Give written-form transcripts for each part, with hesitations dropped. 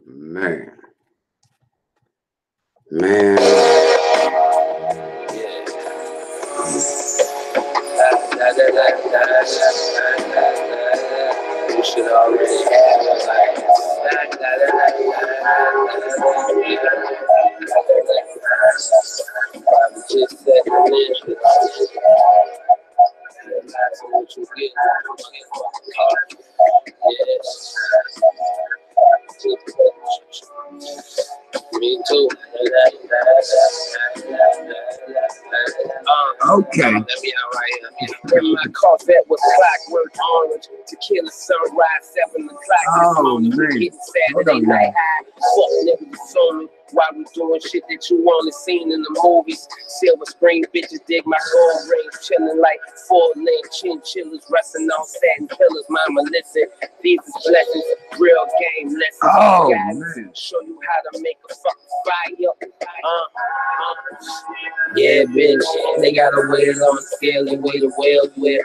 Man. Man. You should already have a life. Just set the limit. That's what you get. Yes. Me too. Okay. Let me out right here. In my Corvette with clockwork orange, tequila sunrise, 7 o'clock. Oh, man. Saturday night high. Fuck niggas assuming why we doing shit that you only seen in the movies. Silver screen bitches dig my gold rings, chilling like 4-lane chinchillas, resting on satin pillars. Mama, listen, these is blessings, real game lessons. Oh, guys, man. show you how to make a fucking fire. Yeah, bitch, they got a weight on the scale and weigh the whales with.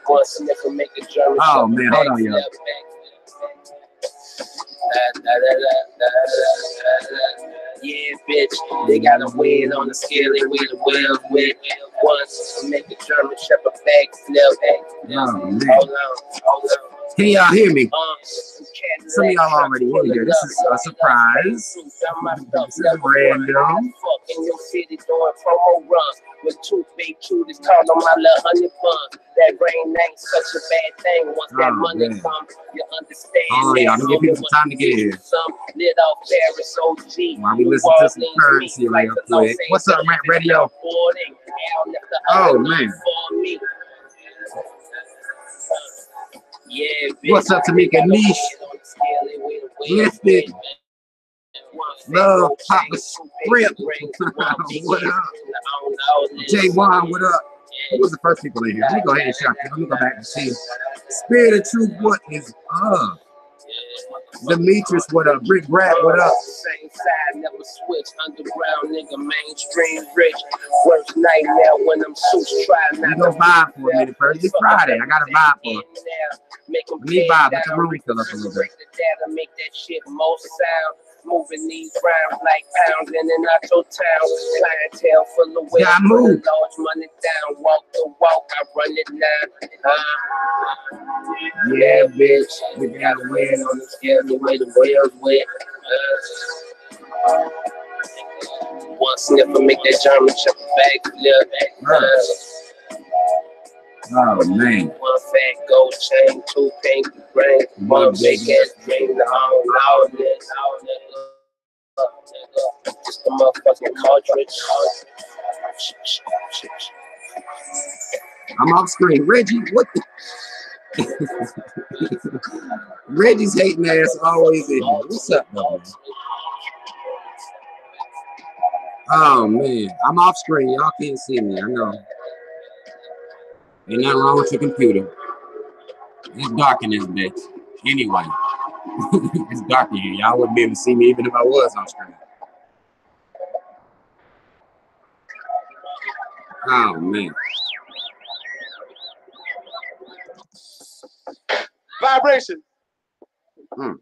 One sniff and make a German. Oh, man, hold on, y'all. Yeah, bitch, they got a weight on the scale and weigh the whales with. Once make a German shepherd back, Oh, man. Hold on. Can y'all hear me? Some of y'all already in here. This is a surprise. This is random. In your city doing promo runs with two big cuties called on my little honey bun. That rain ain't such a bad thing. Once that money comes, you understand. Oh, yeah, I'm gonna give people some time to get here. Some lit off Paris OG. While we listen to some currency real quick. What's up, Rant Radio? Oh, man. Yeah, what's up, Tamika Niche? Lifted. Love, Papa Strip. What up? J1, what up? Who was the first people in here? Let me go ahead and shout. Let me go back and see. Spirit of Truth, what is up? Demetrius, what up? Rick Brad, what up? Same side, never switch. Underground nigga, mainstream rich. Worst nightmare when them suits try not to. You go vibe for a minute first. It's Friday. I got a vibe for it. Let me vibe. Let the room fill up a little bit. Make that shit most sound. Moving these rounds like pounds in and out your town. Clientele full of weight. Move. Large money down. Walk the walk. I run it down. Yeah, bitch. We got a win on the scale. The way the whales wet. One sniffer make that German shepherd back. Oh, man. One fat gold chain, 2 pink rings, one big ass dream. All this. Just the motherfucking cartridge. I'm off screen. Reggie, what the? Reggie's hating ass always in here. What's up, man? Oh, man. I'm off screen. Y'all can't see me. I know. Ain't nothing wrong with your computer. It's dark in this bitch. Anyway, it's dark in here. Y'all wouldn't be able to see me even if I was on screen. Oh, man. Vibration. Yeah,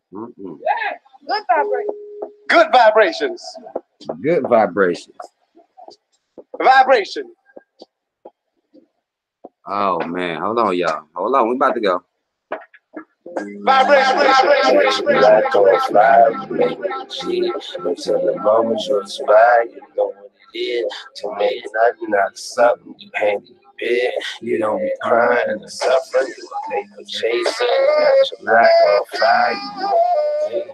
good vibration. Good vibrations. Good vibrations. Vibration. Oh, man. Hold on, y'all. Hold on. We about to go. Vibration. Black or fly, make it cheap. Until the moment you inspire, you know what it is. To make nothing out of something, you hand in the bed. You don't be crying and suffering. You a paper chaser. Got your black or fly, you know what it is.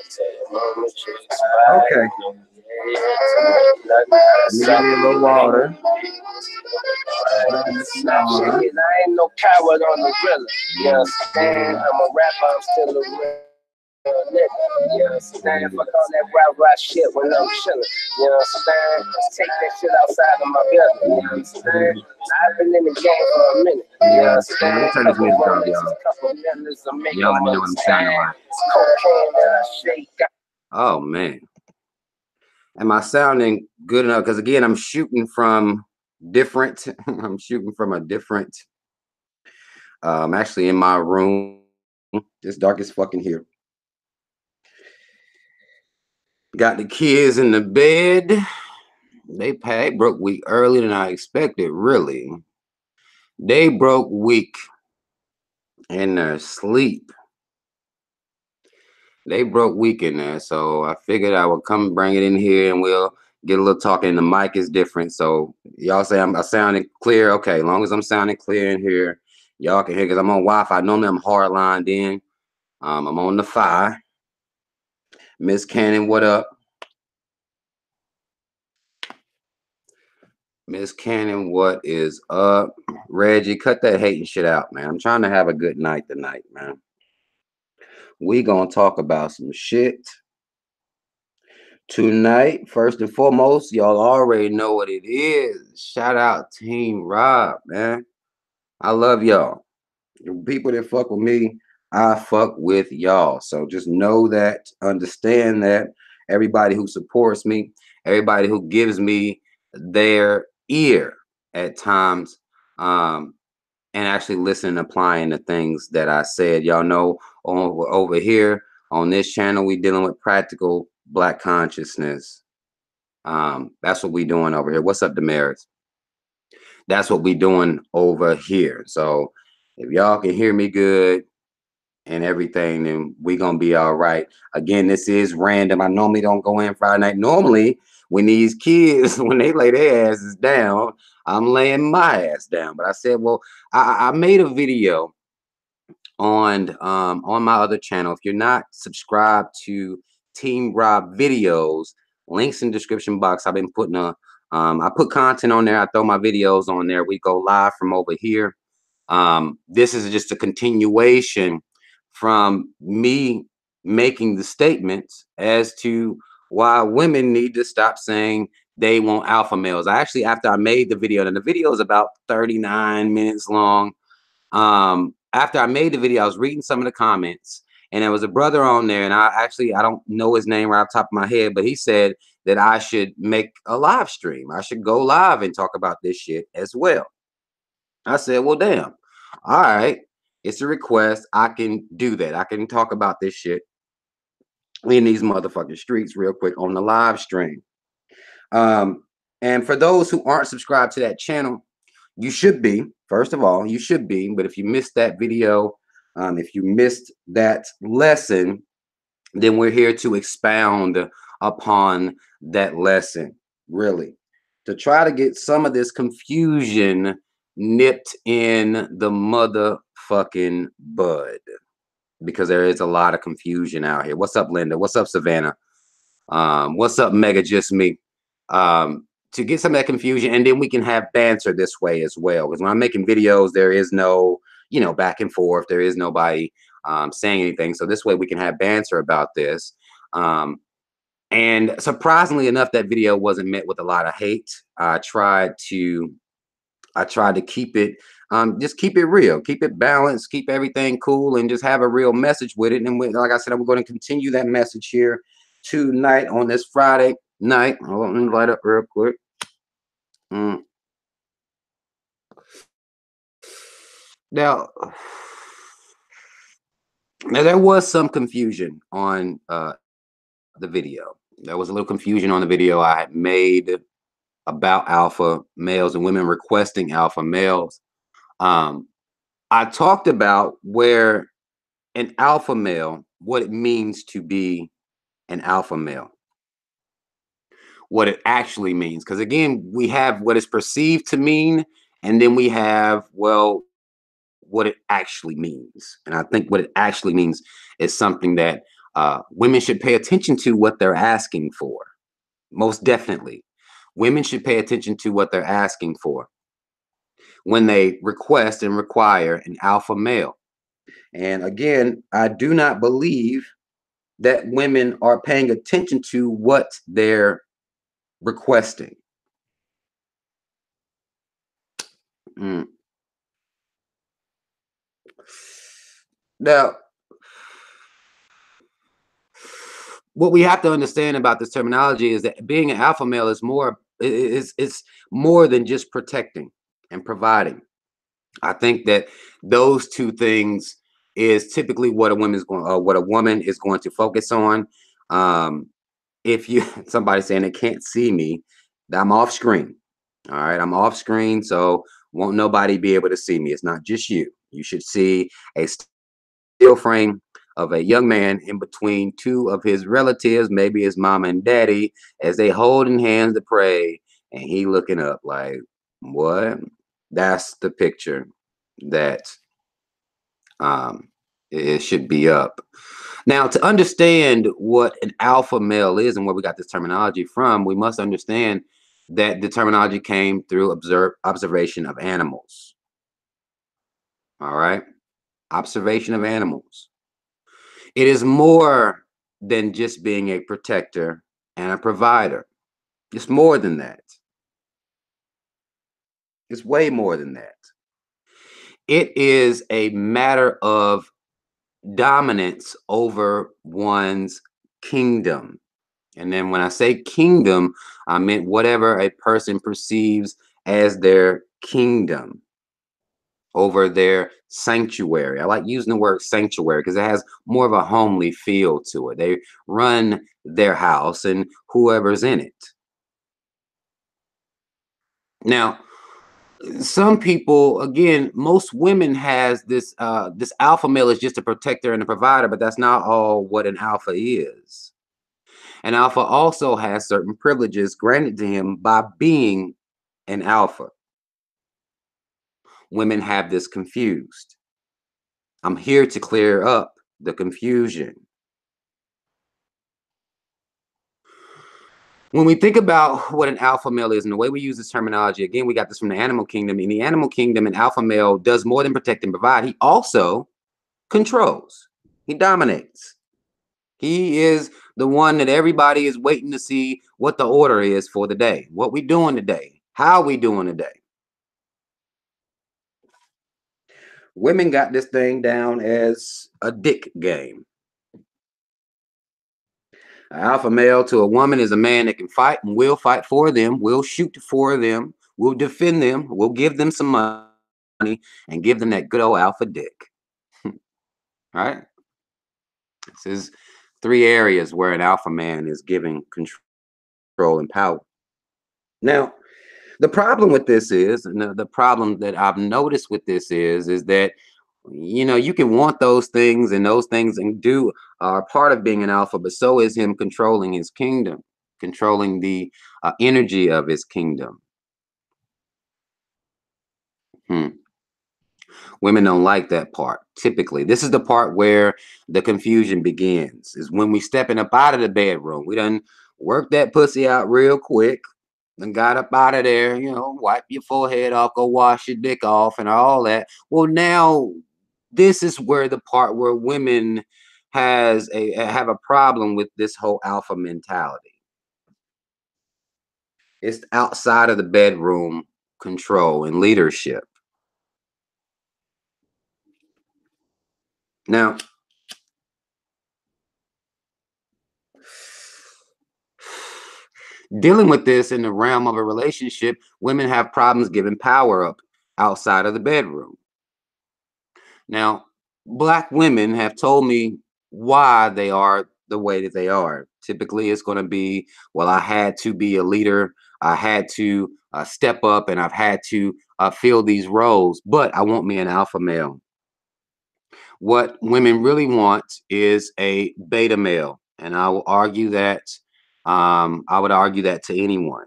Until the moment you inspire. Okay. Let me need a little water. I ain't no coward on the real. You understand? I'm a rapper, I'm still a real nigga. You understand? Fuck all that rah shit when I'm chillin'. You understand? Take that shit outside of my building. You understand? I've been in the game for a minute. You understand? Let me turn this music off, y'all. Y'all let me know what I'm sounding like. Oh, man. Am I sounding good enough? Because again, I'm shooting from different. I'm shooting from a different. I'm actually in my room. It's dark as fucking here. Got the kids in the bed. They broke week earlier than I expected, really. They broke week in their sleep. They broke week in there, so I figured I would come bring it in here and we'll get a little talking. The mic is different, so y'all say I'm sounding clear. Okay, as long as I'm sounding clear in here, y'all can hear because I'm on Wi-Fi. Normally I'm hard lined in. I'm on the Fi. Miss Cannon, what up? Miss Cannon, what is up? Reggie, cut that hating shit out, man. I'm trying to have a good night tonight, man. We gonna talk about some shit tonight. First and foremost, y'all already know what it is. Shout out Team Rob, man. I love y'all. People that fuck with me, I fuck with y'all. So just know that, understand that. Everybody who supports me, everybody who gives me their ear at times, and actually listen and applying the things that I said. Y'all know over here on this channel, we dealing with practical Black consciousness. That's what we doing over here. What's up, Damaris? That's what we doing over here. So if y'all can hear me good and everything, then we gonna be all right. Again, this is random. I normally don't go in Friday night. Normally, when these kids, when they lay their asses down, I'm laying my ass down. But I said, well, I made a video on my other channel. If you're not subscribed to Team Rob videos, links in the description box. I've been putting I put content on there. I throw my videos on there. We go live from over here. This is just a continuation from me making the statements as to why women need to stop saying they want alpha males. I actually, after I made the video, and the video is about 39 minutes long. After I made the video, I was reading some of the comments, and there was a brother on there, and I don't know his name right off the top of my head, but he said that I should make a live stream. I should go live and talk about this shit as well. I said, well, damn. All right. It's a request. I can do that. I can talk about this shit in these motherfucking streets real quick on the live stream. And for those who aren't subscribed to that channel, you should be. First of all, you should be. But if you missed that video, if you missed that lesson, then we're here to expound upon that lesson, really, to try to get some of this confusion nipped in the motherfucking bud, because there is a lot of confusion out here. What's up, Linda? What's up, Savannah? What's up, Mega Just Me? To get some of that confusion, and then we can have banter this way as well. Because when I'm making videos, there is no, back and forth. There is nobody saying anything. So this way we can have banter about this. And surprisingly enough, that video wasn't met with a lot of hate. I tried to keep it, just keep it real, keep it balanced, keep everything cool, and just have a real message with it. And like I said, I'm going to continue that message here tonight on this Friday night. Hold on, let me light up real quick. Now, there was some confusion on the video. There was a little confusion on the video I had made about alpha males and women requesting alpha males. I talked about where an alpha male, what it means to be an alpha male, what it actually means. Because again, we have what is perceived to mean, and then we have, well, what it actually means. And I think what it actually means is something that women should pay attention to, what they're asking for. Most definitely. Women should pay attention to what they're asking for when they request and require an alpha male. And again, I do not believe that women are paying attention to what they're requesting. Now, what we have to understand about this terminology is that being an alpha male is more than just protecting and providing. I think that those two things is typically what a woman is going to focus on. if you somebody saying they can't see me, I'm off screen. All right, I'm off screen, so won't nobody be able to see me. It's not just you. You should see a still frame of a young man in between two of his relatives, maybe his mom and daddy, as they holding hands to pray, and he looking up like, what? That's the picture that it should be up. Now, to understand what an alpha male is and where we got this terminology from, we must understand that the terminology came through observation of animals. All right, observation of animals. It is more than just being a protector and a provider. It's more than that. It's way more than that. It is a matter of dominance over one's kingdom. And then when I say kingdom, I meant whatever a person perceives as their kingdom, over their sanctuary. I like using the word sanctuary because it has more of a homely feel to it. They run their house and whoever's in it. Now, some people, again, most women has this this alpha male is just a protector and a provider, but that's not all what an alpha is. An alpha also has certain privileges granted to him by being an alpha. Women have this confused. I'm here to clear up the confusion. When we think about what an alpha male is and the way we use this terminology, again, we got this from the animal kingdom. In the animal kingdom, an alpha male does more than protect and provide. He also controls. He dominates. He is the one that everybody is waiting to see what the order is for the day. What we doing today? How we doing today? Women got this thing down as a dick game. An alpha male to a woman is a man that can fight and will fight for them, will shoot for them, will defend them, will give them some money, and give them that good old alpha dick. All right? This is 3 areas where an alpha man is giving control and power. Now, the problem with this is, and the problem that I've noticed with this is that, you know, you can want those things and do are part of being an alpha, but so is him controlling his kingdom, controlling the energy of his kingdom. Women don't like that part. Typically, this is the part where the confusion begins, is when we stepping up out of the bedroom. We done work that pussy out real quick and got up out of there, you know, wipe your forehead off, go wash your dick off and all that. Well, now this is where the part where women have a problem with this whole alpha mentality. It's outside of the bedroom control and leadership. Now, dealing with this in the realm of a relationship, women have problems giving power up outside of the bedroom. Now, Black women have told me why they are the way that they are. Typically, it's going to be, well, I had to be a leader. I had to step up and I've had to fill these roles, but I want me an alpha male. What women really want is a beta male. And I will argue that, I would argue that to anyone.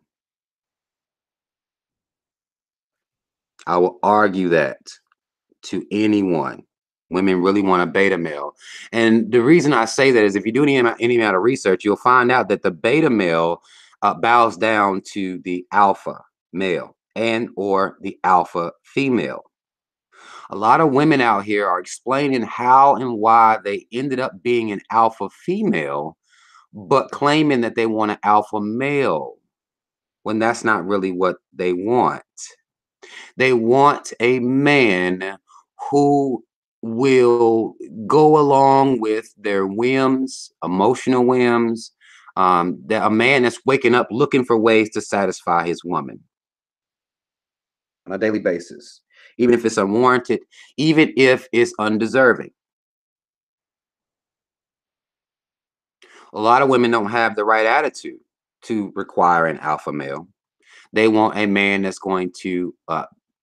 I will argue that to anyone. Women really want a beta male. And the reason I say that is if you do any amount of research, you'll find out that the beta male bows down to the alpha male and or the alpha female. A lot of women out here are explaining how and why they ended up being an alpha female, but claiming that they want an alpha male when that's not really what they want. They want a man who will go along with their whims, emotional whims, that a man that's waking up looking for ways to satisfy his woman on a daily basis, even if it's unwarranted, even if it's undeserving. A lot of women don't have the right attitude to require an alpha male. They want a man that's going to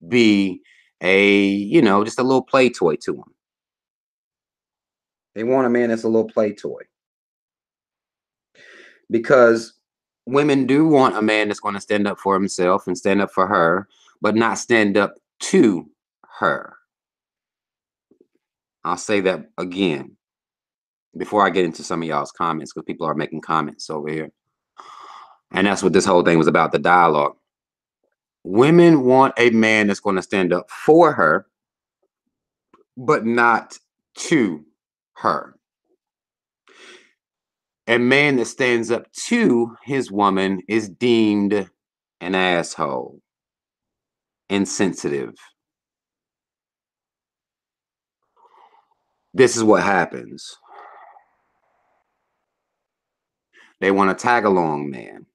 be just a little play toy to them. They want a man that's a little play toy. Because women do want a man that's going to stand up for himself and stand up for her, but not stand up to her. I'll say that again before I get into some of y'all's comments, because people are making comments over here. And that's what this whole thing was about, the dialogue. Women want a man that's going to stand up for her, but not to her. A man that stands up to his woman is deemed an asshole, insensitive. This is what happens. They want a tag-along man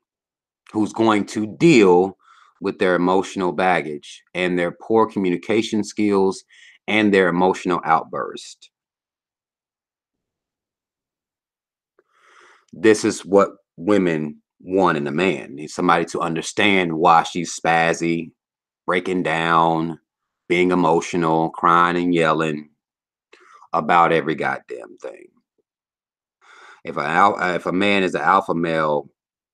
who's going to deal with their emotional baggage and their poor communication skills and their emotional outburst. This is what women want in a man. Need somebody to understand why she's spazzy, breaking down, being emotional, crying and yelling about every goddamn thing. If a man is an alpha male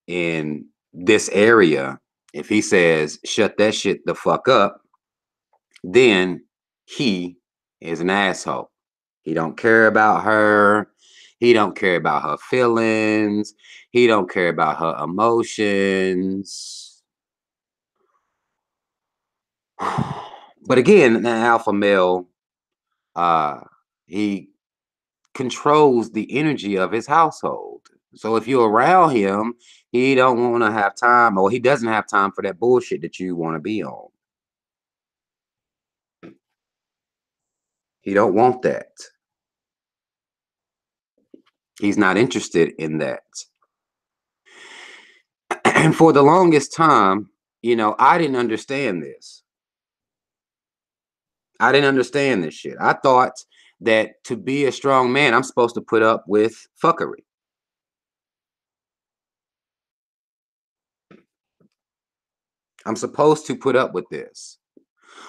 in this area, if he says shut that shit the fuck up, then he is an asshole. He don't care about her. He don't care about her feelings. He don't care about her emotions. But again, an alpha male, he controls the energy of his household. So if you're around him, he don't want to have time, or he doesn't have time for that bullshit that you want to be on. He don't want that. He's not interested in that. And for the longest time, I didn't understand this. I didn't understand this shit. I thought that to be a strong man, I'm supposed to put up with fuckery. I'm supposed to put up with this.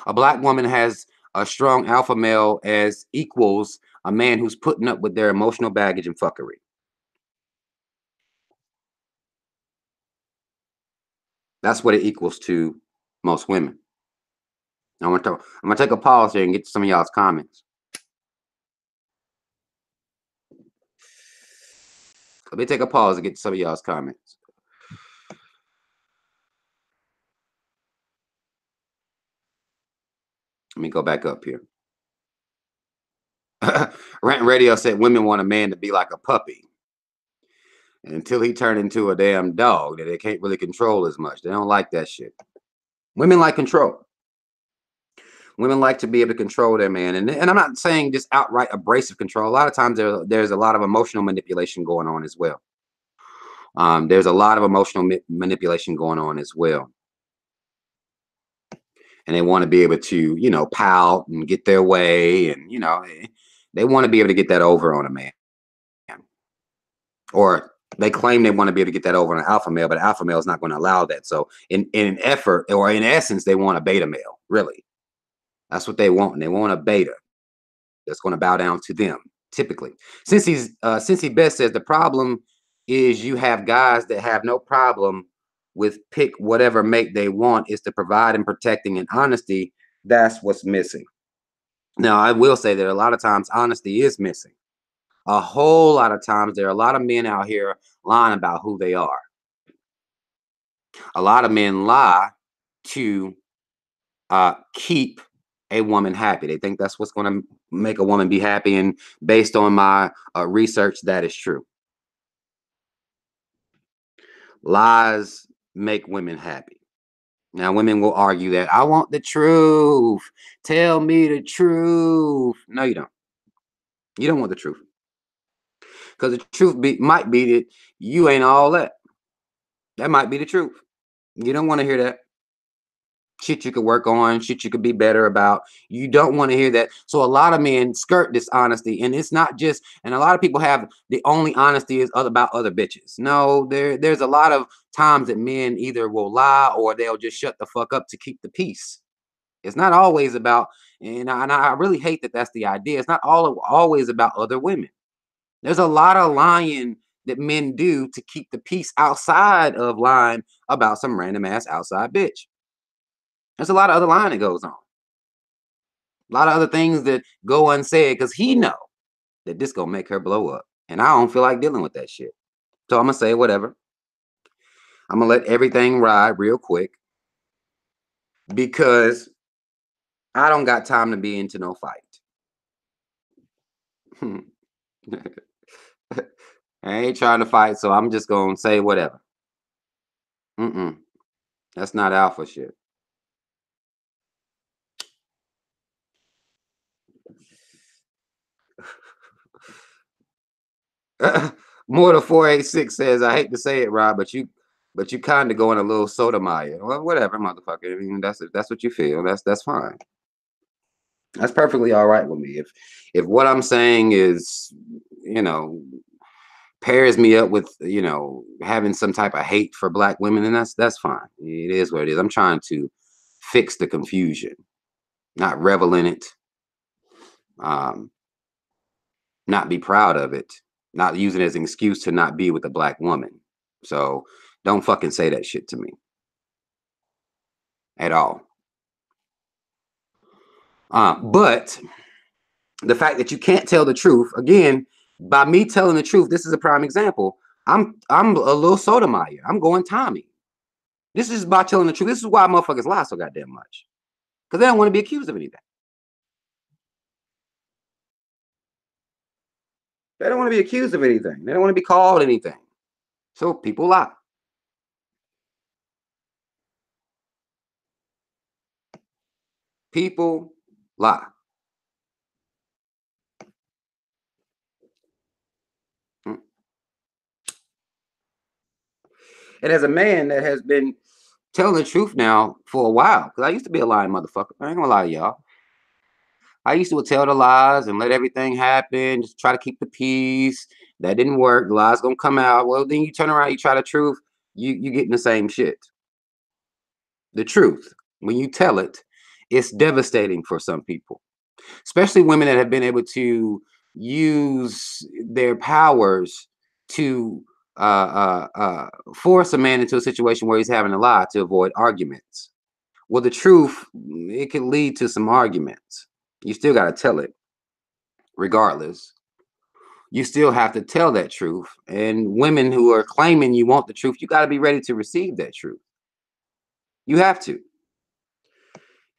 A black woman has a strong alpha male as equals a man who's putting up with their emotional baggage and fuckery. That's what it equals to most women. I'm gonna take a pause here and get to some of y'all's comments. Let me take a pause and get to some of y'all's comments. Let me go back up here. Rant Radio said women want a man to be like a puppy. And until he turned into a damn dog that they can't really control as much. They don't like that shit. Women like control. Women like to be able to control their man. And I'm not saying just outright abrasive control. A lot of times there's a lot of emotional manipulation going on as well. There's a lot of emotional manipulation going on as well. And they want to be able to, pout and get their way. And, they want to be able to get that over on a man. Or they claim they want to be able to get that over on an alpha male, but an alpha male is not going to allow that. So in an effort, or in essence, they want a beta male, really. That's what they want. And they want a beta that's going to bow down to them, typically. Cincy Best says the problem is you have guys that have no problem with pick whatever mate they want, is to provide and protecting and honesty. That's what's missing. Now, I will say that a lot of times honesty is missing. A whole lot of times there are a lot of men out here lying about who they are. A lot of men lie to keep a woman happy. They think that's what's going to make a woman be happy. And based on my research, that is true. Lies make women happy. Now, women will argue that I want the truth. Tell me the truth. No, you don't. You don't want the truth. Because the truth might be that you ain't all that. That might be the truth. You don't want to hear that. shit you could work on, shit you could be better about. You don't want to hear that. So a lot of men skirt this honesty, and it's not just, and a lot of people have the only honesty is about other bitches. No, there's a lot of times that men either will lie or they'll just shut the fuck up to keep the peace. It's not always about, and I really hate that that's the idea. It's not always about other women. There's a lot of lying that men do to keep the peace outside of lying about some random ass outside bitch. There's a lot of other lying that goes on. A lot of other things that go unsaid because he know that this gonna make her blow up. And I don't feel like dealing with that shit. So I'm gonna say whatever. I'm gonna let everything ride real quick because I don't got time to be into no fight. I ain't trying to fight, so I'm just gonna say whatever. That's not alpha shit. More than 486 says, I hate to say it, Rob, but you kind of going a little Sotomayor. Well, whatever, motherfucker. I mean, that's what you feel. That's fine. That's perfectly all right with me. If what I'm saying is, pairs me up with, having some type of hate for black women, then that's fine. It is what it is. I'm trying to fix the confusion, not revel in it, not be proud of it, not use it as an excuse to not be with a black woman. So don't fucking say that shit to me at all. But the fact that you can't tell the truth, again, by me telling the truth, this is a prime example. I'm a little Sotomayor. I'm going Tommy. This is about telling the truth. This is why motherfuckers lie so goddamn much. Because they don't want to be accused of anything. They don't want to be accused of anything. They don't want to be called anything. So people lie. People lie. And as a man that has been telling the truth now for a while, because I used to be a lying motherfucker. I ain't gonna lie to y'all. I used to tell the lies and let everything happen, just try to keep the peace. That didn't work. The lies gonna come out. Well, then you turn around, you try the truth, you getting the same shit. The truth, when you tell it, it's devastating for some people, especially women that have been able to use their powers to force a man into a situation where he's having to lie to avoid arguments. Well, the truth, it can lead to some arguments. You still got to tell it. Regardless, you still have to tell that truth. And women who are claiming you want the truth, you got to be ready to receive that truth. You have to.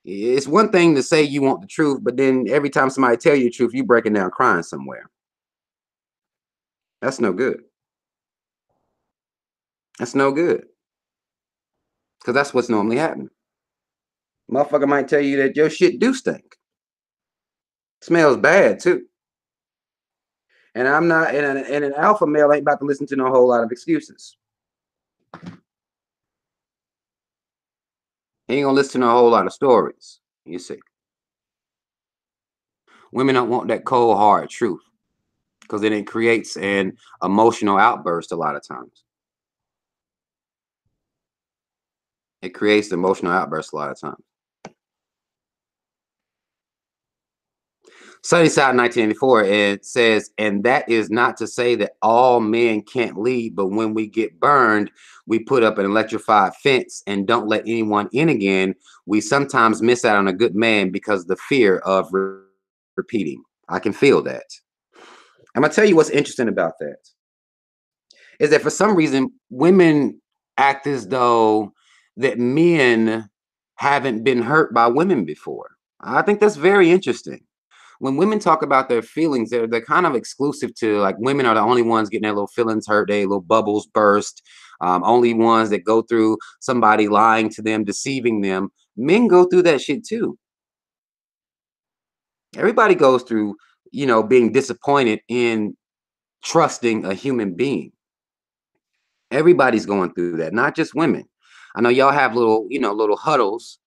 It's one thing to say you want the truth, but then every time somebody tell you the truth, you breaking down crying somewhere. That's no good. That's no good. Because that's what's normally happening. Motherfucker might tell you that your shit do stink. Smells bad too. And I'm not, and an alpha male ain't about to listen to no whole lot of excuses. He ain't gonna listen to a whole lot of stories, you see. Women don't want that cold, hard truth because then it creates an emotional outburst a lot of times. It creates the emotional outburst a lot of times. Sunnyside 1984, it says, and that is not to say that all men can't lead, but when we get burned, we put up an electrified fence and don't let anyone in again. We sometimes miss out on a good man because of the fear of repeating. I can feel that. I'm gonna tell you what's interesting about that is that for some reason, women act as though that men haven't been hurt by women before. I think that's very interesting. When women talk about their feelings, they're kind of exclusive to, like, women are the only ones getting their little feelings hurt, their little bubbles burst, only ones that go through somebody lying to them, deceiving them. Men go through that shit too. Everybody goes through, being disappointed in trusting a human being. Everybody's going through that, not just women. I know y'all have little huddles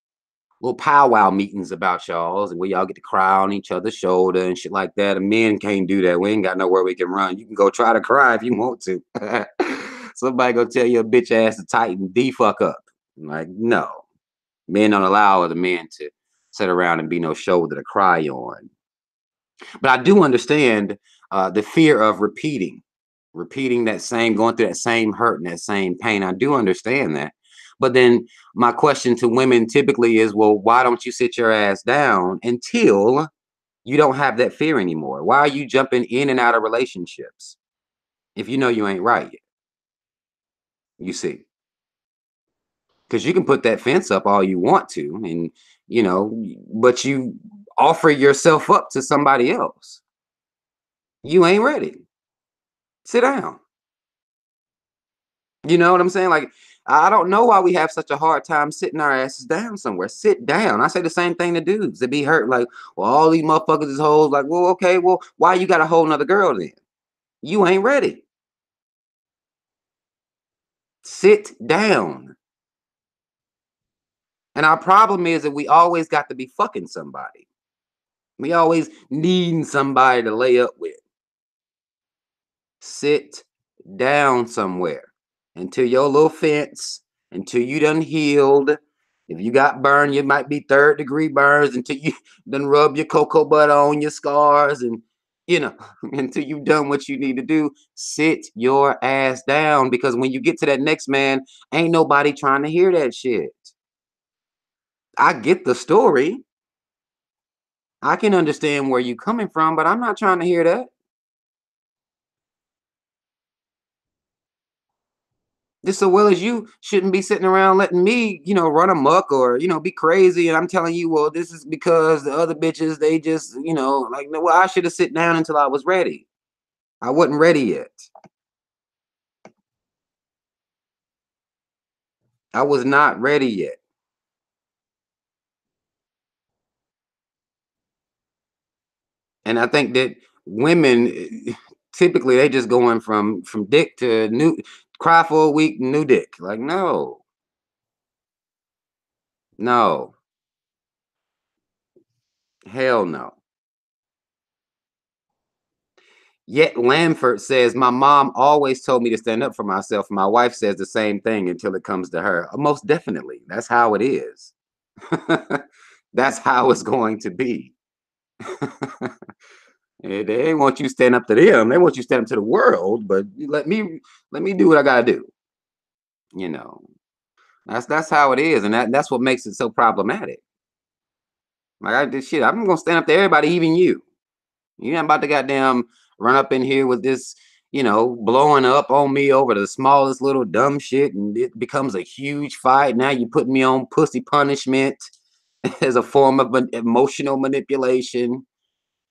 little powwow meetings about y'all, and where y'all get to cry on each other's shoulder and shit like that. And men can't do that. We ain't got nowhere we can run. You can go try to cry if you want to. Somebody go tell your bitch ass to tighten the fuck up. Like, no. Men don't allow the men to sit around and be no shoulder to cry on. But I do understand the fear of repeating that same, going through that same hurt and that same pain. I do understand that. But then my question to women typically is, well, why don't you sit your ass down until you don't have that fear anymore? Why are you jumping in and out of relationships if you know you ain't right yet? You see, because you can put that fence up all you want to, and but you offer yourself up to somebody else. You ain't ready. Sit down. You know what I'm saying? Like, I don't know why we have such a hard time sitting our asses down somewhere. Sit down. I say the same thing to dudes that be hurt. Like, well, all these motherfuckers is hoes. Like, well, okay, well, why you got a whole nother girl then? You ain't ready. Sit down. And our problem is that we always got to be fucking somebody. We always need somebody to lay up with. Sit down somewhere until your little fence, until you done healed. If you got burned, it might be 3rd-degree burns, until you done rub your cocoa butter on your scars, and until you've done what you need to do. Sit your ass down, because when you get to that next man, ain't nobody trying to hear that shit. I get the story. I can understand where you're coming from, but I'm not trying to hear that. Just so well as you shouldn't be sitting around letting me, run amok or, be crazy. And I'm telling you, well, this is because the other bitches, they just, like, no, well, I should have sit down until I was ready. I wasn't ready yet. I was not ready yet. And I think that women, typically, they just going from dick to new, cry for a week, new dick. Like, no. No. Hell no. Yet Lamford says, my mom always told me to stand up for myself. My wife says the same thing until it comes to her. Most definitely. That's how it is. That's how it's going to be. They ain't want you to stand up to them. They want you to stand up to the world, but let me do what I gotta do. That's how it is, and that's what makes it so problematic. Like, I did shit. I'm gonna stand up to everybody, even you. You're not about to goddamn run up in here with this, blowing up on me over the smallest little dumb shit, and it becomes a huge fight. Now you put me on pussy punishment as a form of emotional manipulation.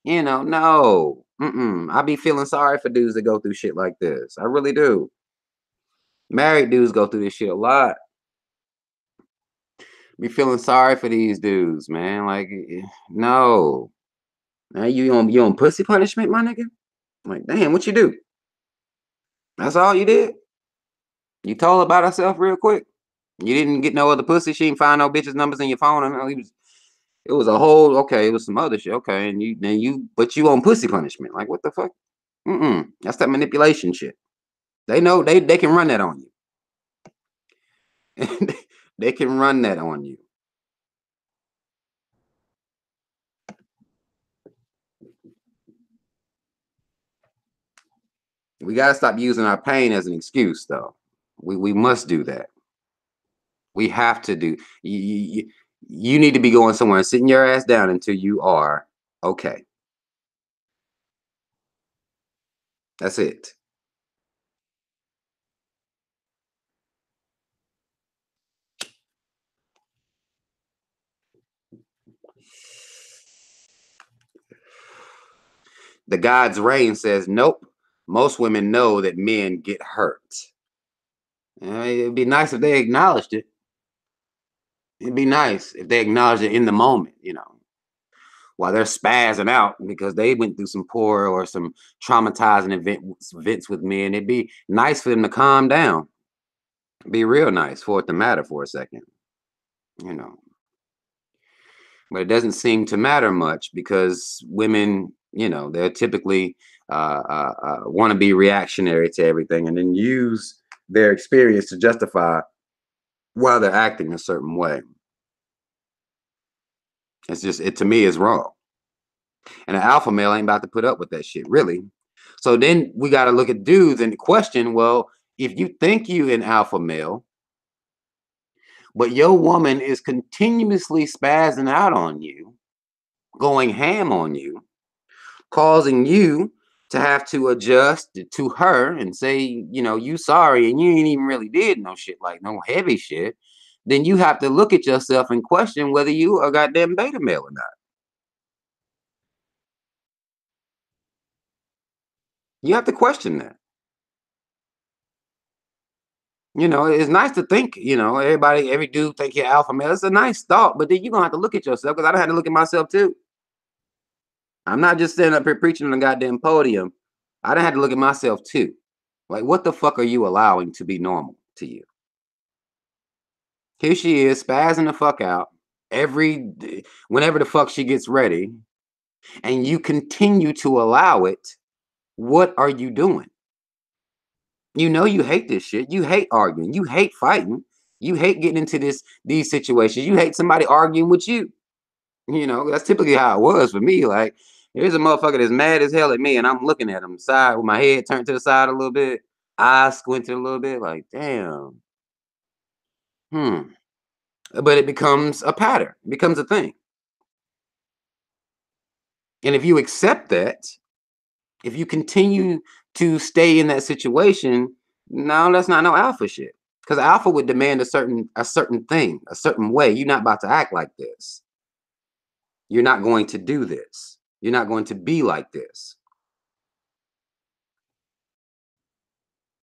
No. I be feeling sorry for dudes that go through shit like this. I really do. Married dudes go through this shit a lot. Be feeling sorry for these dudes, man. Like, no. Now you on pussy punishment, my nigga? Like, damn, what you do? That's all you did? You told her about herself real quick? You didn't get no other pussy? She didn't find no bitches' numbers in your phone? It was a whole, okay, it was some other shit. Okay, and but you on pussy punishment. Like, what the fuck? That's that manipulation shit. They know they can run that on you. They can run that on you. We gotta stop using our pain as an excuse, though. We must do that. We have to do. You need to be going somewhere and sitting your ass down until you are okay. That's it. The God's Reign says, nope. Most women know that men get hurt. It'd be nice if they acknowledged it. It'd be nice if they acknowledged it in the moment, while they're spazzing out because they went through some poor or some traumatizing events with men. It'd be nice for them to calm down. It'd be real nice for it to matter for a second. But it doesn't seem to matter much because women, you know, they're typically want to be reactionary to everything and then use their experience to justify why they're acting a certain way. It's just, it to me is wrong. And an alpha male ain't about to put up with that shit, really. So then we got to look at dudes and question, well, if you think you an alpha male, but your woman is continuously spazzing out on you, going ham on you, causing you to have to adjust to her and say, you know, you sorry, and you ain't even really did no shit, like no heavy shit, then you have to look at yourself and question whether you are goddamn beta male or not. You have to question that. You know, it's nice to think, you know, every dude think you're alpha male. It's a nice thought, but then you're gonna have to look at yourself, because I don't have to look at myself too. I'm not just standing up here preaching on the goddamn podium. I done had to look at myself too. Like, what the fuck are you allowing to be normal to you? Here she is spazzing the fuck out whenever the fuck she gets ready, and you continue to allow it. What are you doing? You know you hate this shit. You hate arguing. You hate fighting. You hate getting into these situations. You hate somebody arguing with you. You know, that's typically how it was for me. Like, here's a motherfucker that's mad as hell at me, and I'm looking at him side with my head turned to the side a little bit, eyes squinted a little bit, like, damn. But it becomes a pattern. It becomes a thing. And if you accept that, if you continue to stay in that situation, no, that's not no alpha shit. Because alpha would demand a certain thing, a certain way. You're not about to act like this. You're not going to do this. You're not going to be like this.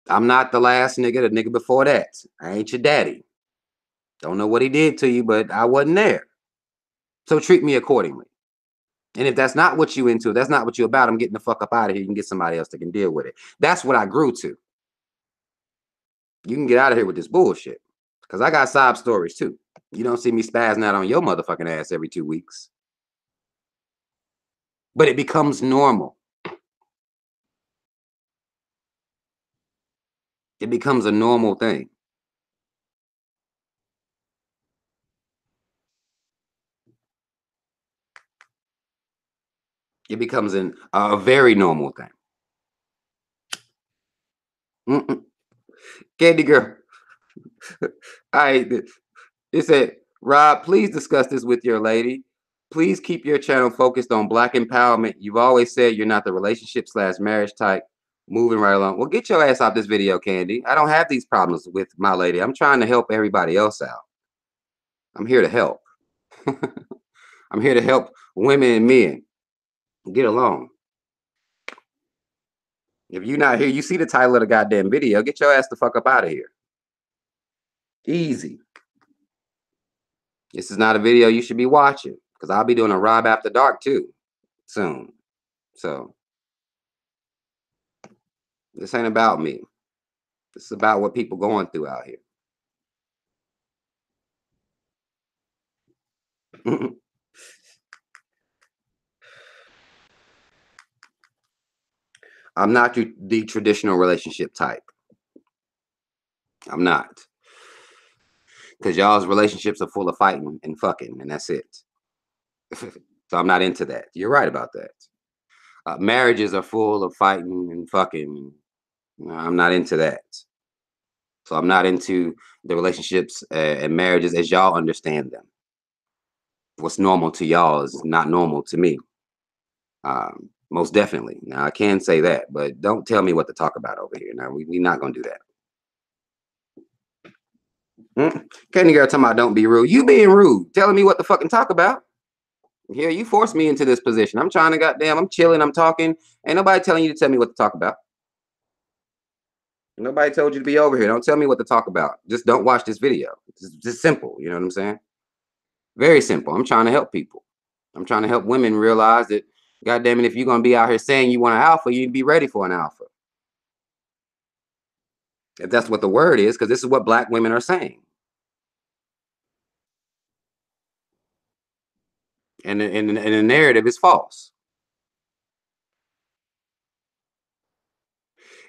I'm not the last nigga, the nigga before that. I ain't your daddy. Don't know what he did to you, but I wasn't there. So treat me accordingly. And if that's not what you into, that's not what you about, I'm getting the fuck up out of here. You can get somebody else that can deal with it. That's what I grew to. You can get out of here with this bullshit. Because I got sob stories too. You don't see me spazzing out on your motherfucking ass every 2 weeks. But it becomes normal. It becomes a normal thing. It becomes a very normal thing. Candy girl. It said, Rob, please discuss this with your lady. Please keep your channel focused on Black empowerment. You've always said you're not the relationship/marriage type. Moving right along. Well, get your ass off this video, Candy. I don't have these problems with my lady. I'm trying to help everybody else out. I'm here to help. I'm here to help women and men get along. If you're not here, you see the title of the goddamn video. Get your ass the fuck up out of here. Easy. This is not a video you should be watching, because I'll be doing a Rob After Dark too soon. So this ain't about me. This is about what people going through out here. I'm not the traditional relationship type. I'm not. Because y'all's relationships are full of fighting and fucking, and that's it. So I'm not into that. You're right about that. Marriages are full of fighting and fucking. I'm not into that. So I'm not into the relationships and marriages as y'all understand them. What's normal to y'all is not normal to me. Most definitely. Now, I can say that, but don't tell me what to talk about over here. Now, we're not going to do that. Candy girl talking about don't be rude. You being rude, telling me what to fucking talk about. Here, you forced me into this position. I'm trying to goddamn, I'm chilling, I'm talking. Ain't nobody telling you to tell me what to talk about. Nobody told you to be over here. Don't tell me what to talk about. Just don't watch this video. It's just simple. You know what I'm saying? Very simple. I'm trying to help people. I'm trying to help women realize that, goddamn it, if you're going to be out here saying you want an alpha, you need to be ready for an alpha. If that's what the word is, because this is what Black women are saying. And the narrative is false.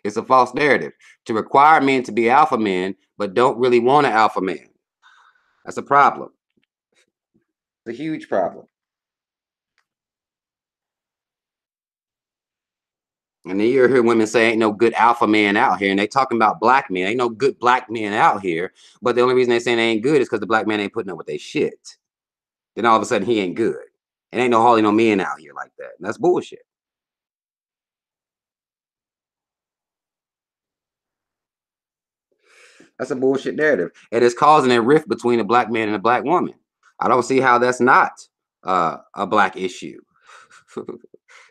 It's a false narrative to require men to be alpha men, but don't really want an alpha man. That's a problem. It's a huge problem. And then you hear women say ain't no good alpha man out here, and they talking about black men. Ain't no good black men out here. But the only reason they saying they ain't good is because the black man ain't putting up with their shit. Then all of a sudden he ain't good. And ain't no hardly no men out here like that. And that's bullshit. That's a bullshit narrative. And it's causing a rift between a black man and a black woman. I don't see how that's not a black issue.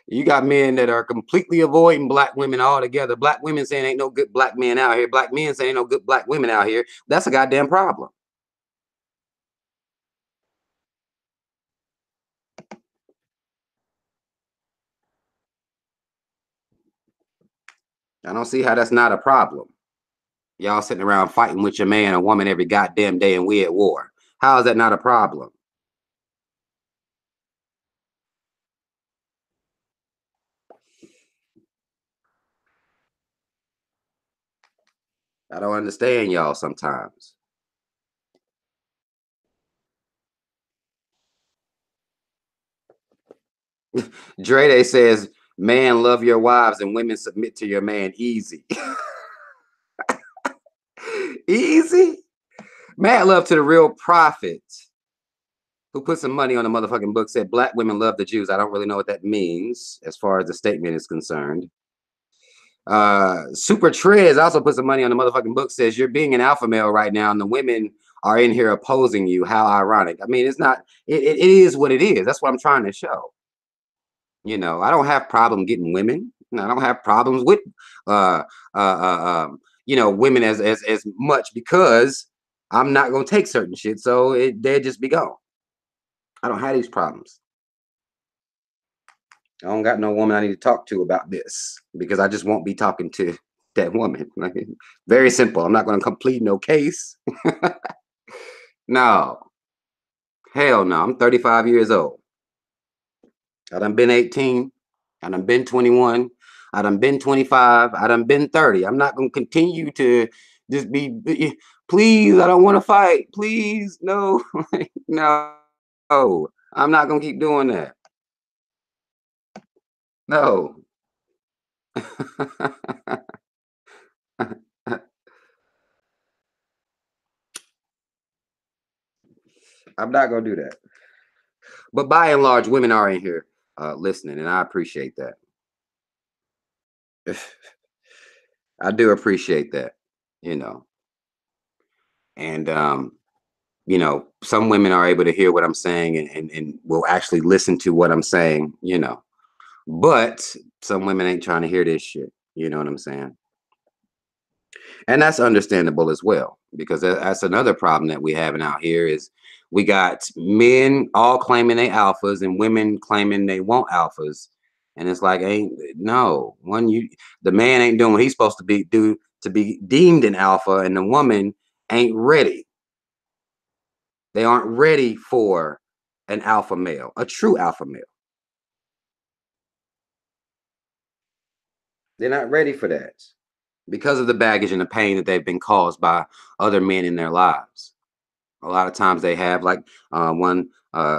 You got men that are completely avoiding black women altogether. Black women saying ain't no good black men out here. Black men saying ain't no good black women out here. That's a goddamn problem. I don't see how that's not a problem. Y'all sitting around fighting with your man or woman every goddamn day and we at war. How is that not a problem? I don't understand y'all sometimes. Dre says, man, love your wives and women submit to your man easy. Easy? Mad love to the real prophet who put some money on the motherfucking book, said black women love the Jews. I don't really know what that means as far as the statement is concerned. Super Trez also put some money on the motherfucking book, says you're being an alpha male right now and the women are in here opposing you. How ironic. I mean, it's not, it is what it is. That's what I'm trying to show. You know, I don't have problem getting women. I don't have problems with, you know, women as much because I'm not going to take certain shit. So they'll just be gone. I don't have these problems. I don't got no woman I need to talk to about this because I just won't be talking to that woman. Very simple. I'm not going to complete no case. No. Hell no. I'm 35 years old. I done been 18. I done been 21. I done been 25. I done been 30. I'm not going to continue to just be, please, I don't want to fight. Please, no. No. I'm not going to keep doing that. No. I'm not going to do that. But by and large, women are in here listening, and I appreciate that. I do appreciate that, you know. And, you know, some women are able to hear what I'm saying and will actually listen to what I'm saying, you know. But some women ain't trying to hear this shit. You know what I'm saying? And that's understandable as well, because that's another problem that we having out here is we got men all claiming they alphas and women claiming they want alphas. And it's like, ain't no one, the man ain't doing what he's supposed to be to be deemed an alpha, and the woman ain't ready. They aren't ready for an alpha male, a true alpha male. They're not ready for that because of the baggage and the pain that they've been caused by other men in their lives. A lot of times they have, like one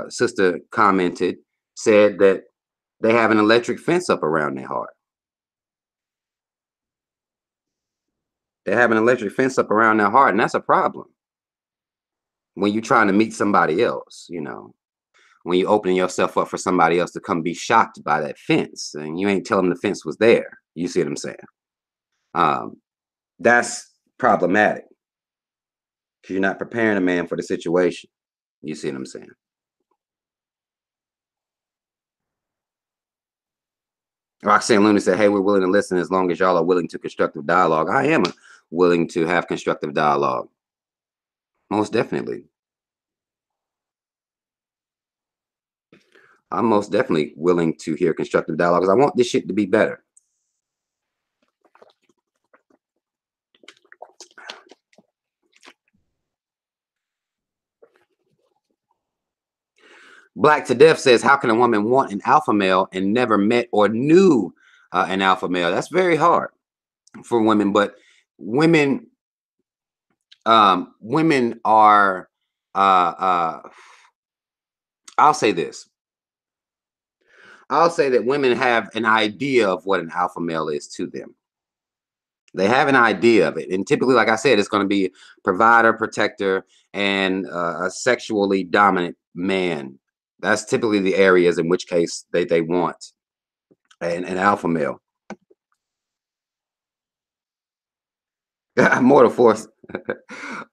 sister commented, said that they have an electric fence up around their heart. They have an electric fence up around their heart, and that's a problem. When you're trying to meet somebody else, you know, when you're opening yourself up for somebody else to come be shocked by that fence, and you ain't telling them the fence was there. You see what I'm saying? That's problematic. You're not preparing a man for the situation. You see what I'm saying? Roxanne Luna said, hey, we're willing to listen as long as y'all are willing to constructive dialogue. I am willing to have constructive dialogue. Most definitely. I'm most definitely willing to hear constructive dialogue because I want this shit to be better. Black to Death says, how can a woman want an alpha male and never met or knew an alpha male? That's very hard for women, but women women are I'll say this. I'll say that women have an idea of what an alpha male is to them. They have an idea of it. And typically, like I said, it's going to be provider, protector, and a sexually dominant man. That's typically the areas in which case they want an alpha male. Mortal Force.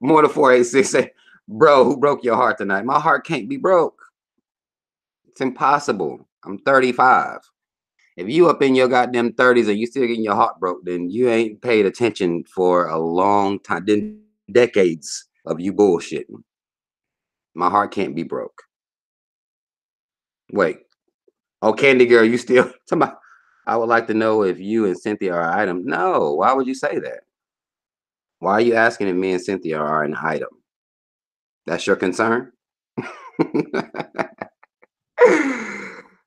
Mortal 486 say, bro, who broke your heart tonight? My heart can't be broke. It's impossible. I'm 35. If you up in your goddamn 30s and you still getting your heart broke, then you ain't paid attention for a long time. Then decades of you bullshitting. My heart can't be broke. Wait. Oh, Candy Girl, you still somebody? I would like to know if you and Cynthia are an item. No, why would you say that? Why are you asking if me and Cynthia are an item? That's your concern?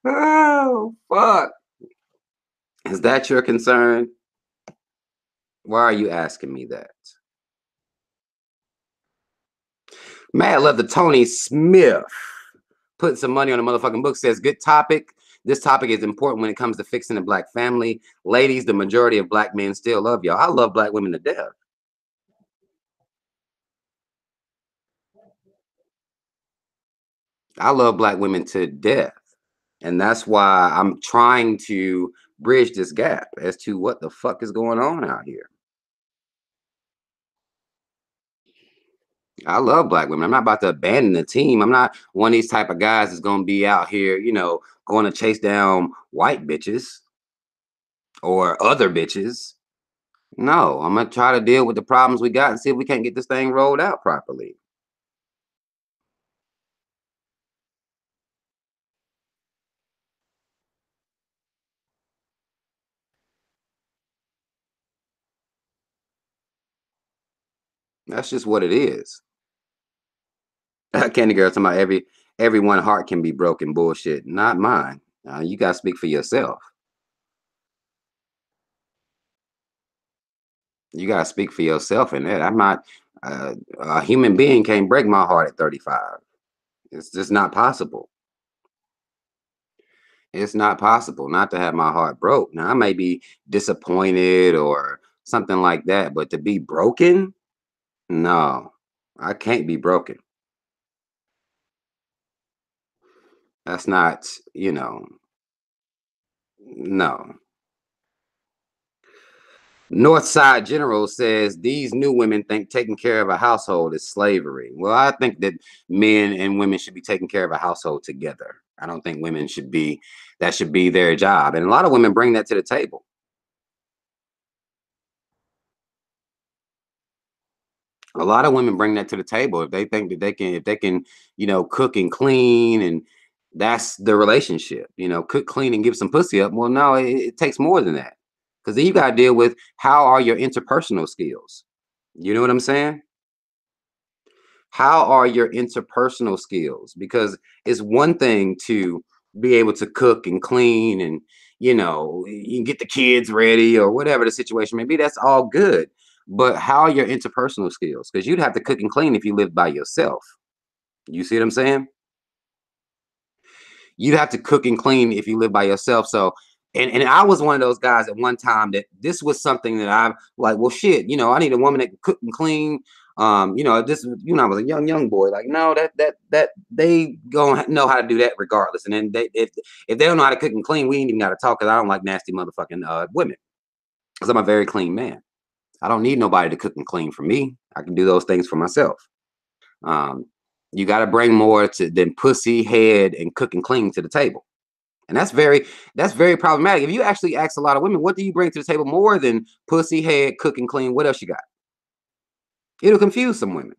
Oh, fuck. Is that your concern? Why are you asking me that? Mad love to Tony Smith. Putting some money on the motherfucking book. Says, good topic. This topic is important when it comes to fixing the black family. Ladies, the majority of black men still love y'all. I love black women to death. I love black women to death. And that's why I'm trying to bridge this gap as to what the fuck is going on out here. I love black women. I'm not about to abandon the team. I'm not one of these type of guys that's going to be out here, you know, going to chase down white bitches or other bitches. No, I'm going to try to deal with the problems we got and see if we can't get this thing rolled out properly. That's just what it is. Candy Girl talking about everyone heart can be broken. Bullshit. Not mine. You got to speak for yourself. You got to speak for yourself in that. I'm not a human being can't break my heart at 35. It's just not possible. It's not possible not to have my heart broke. Now, I may be disappointed or something like that, but to be broken? No, I can't be broken. That's not, you know, no. Northside General says these new women think taking care of a household is slavery. Well, I think that men and women should be taking care of a household together. I don't think women should be, that should be their job. And a lot of women bring that to the table. A lot of women bring that to the table if they think that if they can, you know, cook and clean, and that's the relationship, you know, cook, clean, and give some pussy up. Well, no, it takes more than that, because then you got to deal with how are your interpersonal skills. You know what I'm saying? How are your interpersonal skills? Because it's one thing to be able to cook and clean and, you know, you can get the kids ready or whatever the situation may be. That's all good. But how are your interpersonal skills? Because you'd have to cook and clean if you lived by yourself. You see what I'm saying? You have to cook and clean if you live by yourself. So, and I was one of those guys at one time that this was something that I'm like, well, shit, you know, I need a woman that can cook and clean. You know, this, you know, I was a young boy. Like, no, that they gonna know how to do that regardless. And then if they don't know how to cook and clean, we ain't even got to talk, because I don't like nasty motherfucking women. Because I'm a very clean man. I don't need nobody to cook and clean for me. I can do those things for myself. You got to bring more than pussy, head, and cook and clean to the table. And that's very problematic. If you actually ask a lot of women, what do you bring to the table more than pussy, head, cook and clean? What else you got? It'll confuse some women.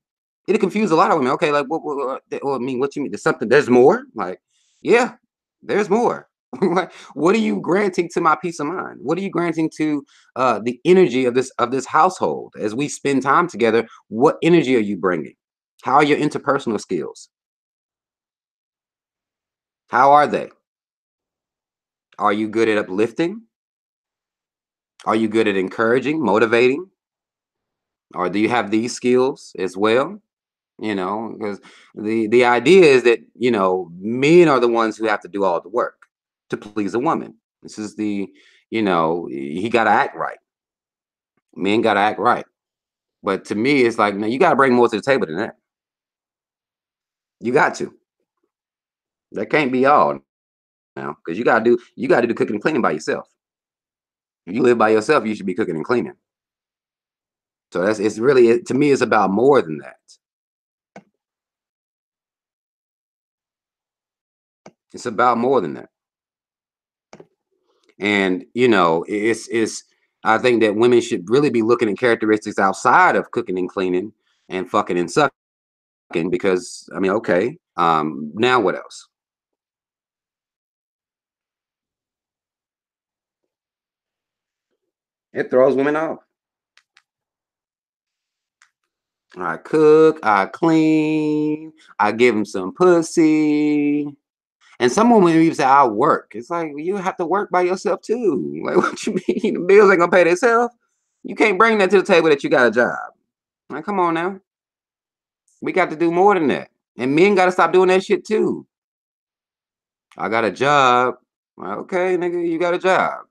It'll confuse a lot of women. Okay, like what I mean, what you mean? There's something, there's more? Like, yeah, there's more. What are you granting to my peace of mind? What are you granting to the energy of this household as we spend time together? What energy are you bringing? How are your interpersonal skills? How are they? Are you good at uplifting? Are you good at encouraging, motivating? Or do you have these skills as well? You know, because the idea is that, you know, men are the ones who have to do all the work to please a woman. This is the, you know, he got to act right. Men got to act right. But to me, it's like, no, you got to bring more to the table than that. You got to. That can't be all now, because you got to do the cooking and cleaning by yourself. If you live by yourself, you should be cooking and cleaning. So it's really, to me, it's about more than that. It's about more than that. And, you know, I think that women should really be looking at characteristics outside of cooking and cleaning and fucking and sucking, because, I mean, okay, now what else? It throws women off. I cook, I clean, I give them some pussy. And some women even say, I work. It's like, you have to work by yourself too. Like, what you mean? The bills ain't gonna pay themselves. You can't bring that to the table that you got a job. Like, come on now. We got to do more than that. And men got to stop doing that shit too. I got a job. Okay, nigga, you got a job.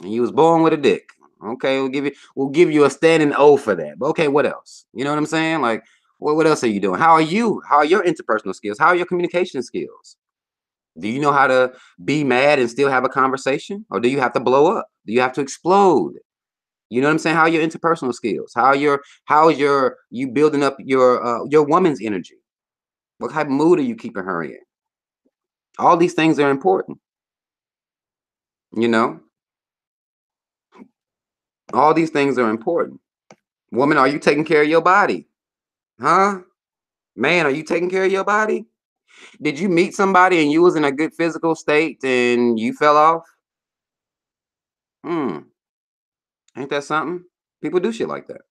And you was born with a dick. Okay, we'll give you a standing O for that. But okay, what else? You know what I'm saying? Like, what else are you doing? How are you? How are your interpersonal skills? How are your communication skills? Do you know how to be mad and still have a conversation? Or do you have to blow up? Do you have to explode? You know what I'm saying? How are your interpersonal skills? How is you building up your woman's energy? What type of mood are you keeping her in? All these things are important. You know? All these things are important. Woman, are you taking care of your body? Huh? Man, are you taking care of your body? Did you meet somebody and you was in a good physical state and you fell off? Ain't that something? People do shit like that.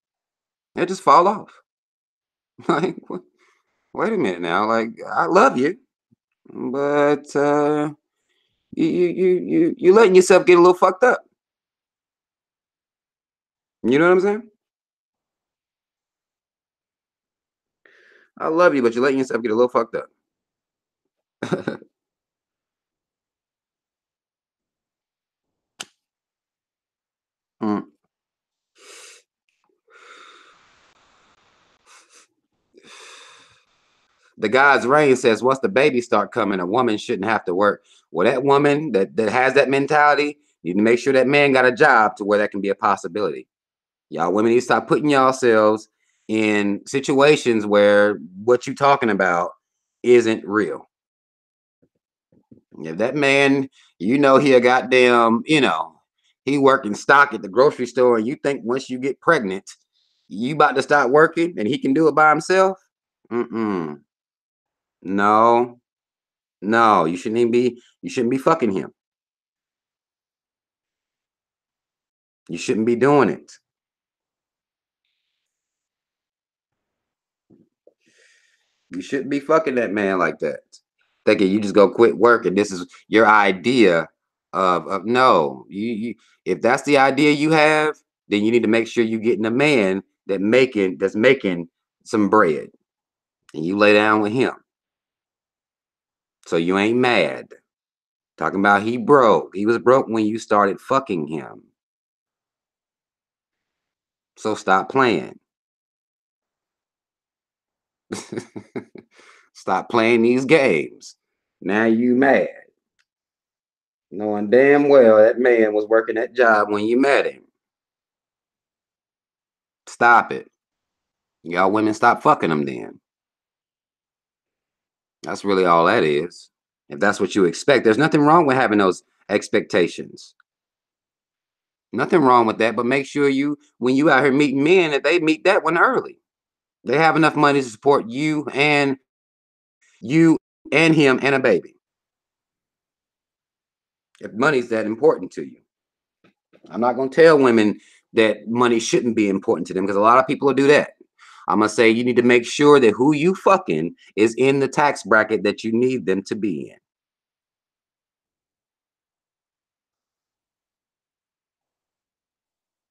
They just fall off. Like, wait a minute now. Like, I love you, but you letting yourself get a little fucked up. You know what I'm saying? I love you, but you're letting yourself get a little fucked up. mm. The God's reign says once the babies start coming, a woman shouldn't have to work. Well, that woman that has that mentality, you need to make sure that man got a job to where that can be a possibility. Y'all women need to stop putting yourselves in situations where what you talking about isn't real. If that man, you know, he a goddamn, you know, he working stock at the grocery store, and you think once you get pregnant, you about to start working and he can do it by himself? No, no, you shouldn't be fucking him. You shouldn't be doing it. You shouldn't be fucking that man like that. Thinking you just go quit work and this is your idea of no. You if that's the idea you have, then you need to make sure you're getting a man that's making some bread. And you lay down with him. So you ain't mad. Talking about he broke. He was broke when you started fucking him. So stop playing. Stop playing these games. Now you mad. Knowing damn well that man was working that job when you met him. Stop it. Y'all women stop fucking him then. That's really all that is. If that's what you expect, there's nothing wrong with having those expectations. Nothing wrong with that, but make sure when you out here meeting men, that they meet that one early. They have enough money to support you and him and a baby. If money's that important to you. I'm not going to tell women that money shouldn't be important to them, because a lot of people will do that. I'm going to say you need to make sure that who you fucking is in the tax bracket that you need them to be in.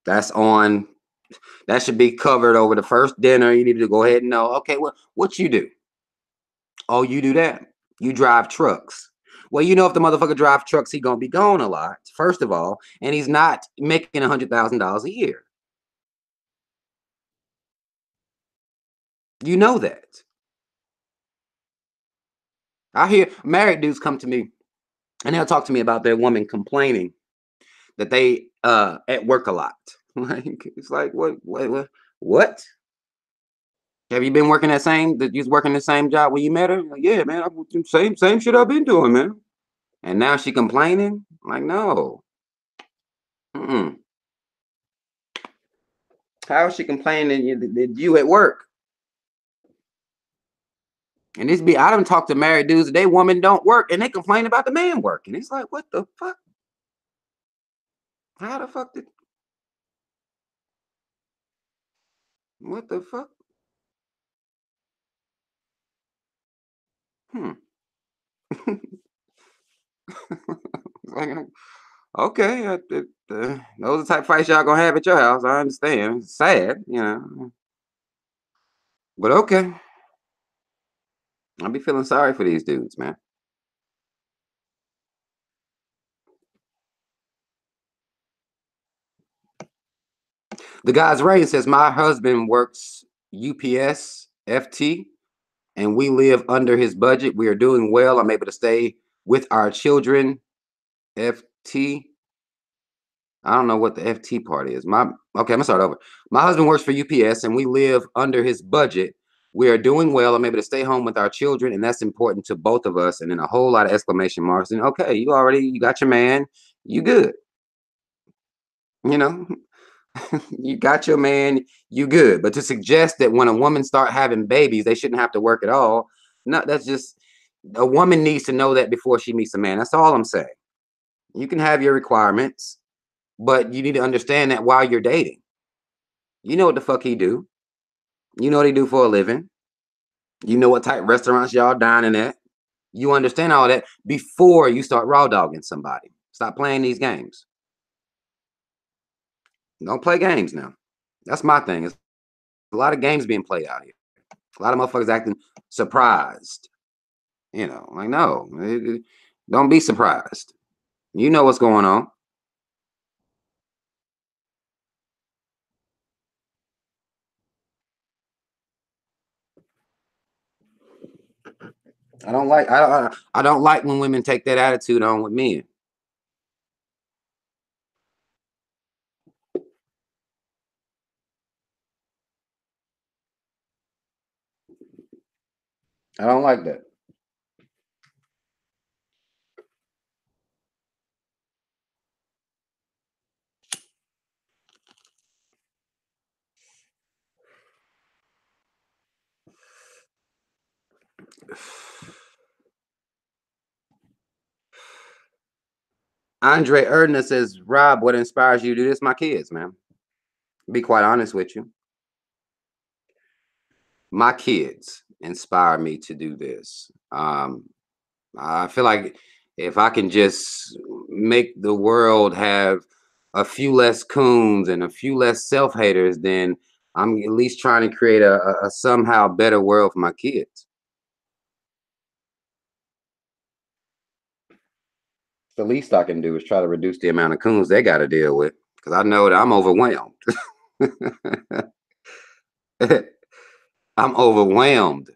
That's on. That should be covered over the first dinner. You need to go ahead and know, okay, what you do? Oh, you do that. You drive trucks. Well, you know, if the motherfucker drive trucks, he gonna be gone a lot, first of all, and he's not making $100,000 a year. You know that. I hear married dudes come to me and they'll talk to me about their woman complaining that they at work a lot. Like, it's like, what? Have you been working that you was working the same job when you met her? Like, yeah, man, same shit I've been doing, man. And now she complaining? Like, no. Mm-mm. How is she complaining that you at work? And I done talked to married dudes, they woman don't work, and they complain about the man working. It's like, what the fuck? How the fuck what the fuck? Hmm. Like, okay, those are the type of fights y'all gonna have at your house. I understand. It's sad, you know. But okay. I'll be feeling sorry for these dudes, man. The guy's rain says, my husband works UPS, FT, and we live under his budget. We are doing well. I'm able to stay with our children. FT. I don't know what the FT part is. Okay, I'm gonna start over. My husband works for UPS and we live under his budget. We are doing well. I'm able to stay home with our children, and that's important to both of us. And then a whole lot of exclamation marks. And okay, you got your man, you good. You know, you got your man, you good. But to suggest that when a woman start having babies, they shouldn't have to work at all. No, that's just a woman needs to know that before she meets a man. That's all I'm saying. You can have your requirements, but you need to understand that while you're dating. You know what the fuck he do. You know what he do for a living. You know what type of restaurants y'all dining at. You understand all that before you start raw dogging somebody. Stop playing these games. Don't play games now. That's my thing. It's a lot of games being played out here. A lot of motherfuckers acting surprised. You know, like, no, don't be surprised. You know what's going on. I don't like when women take that attitude on with men. I don't like that. Andre Erdner says, Rob, what inspires you to do this? My kids, man. Be quite honest with you. My kids inspire me to do this. I feel like if I can just make the world have a few less coons and a few less self-haters, then I'm at least trying to create a somehow better world for my kids. The least I can do is try to reduce the amount of coons they got to deal with, because I know that I'm overwhelmed. I'm overwhelmed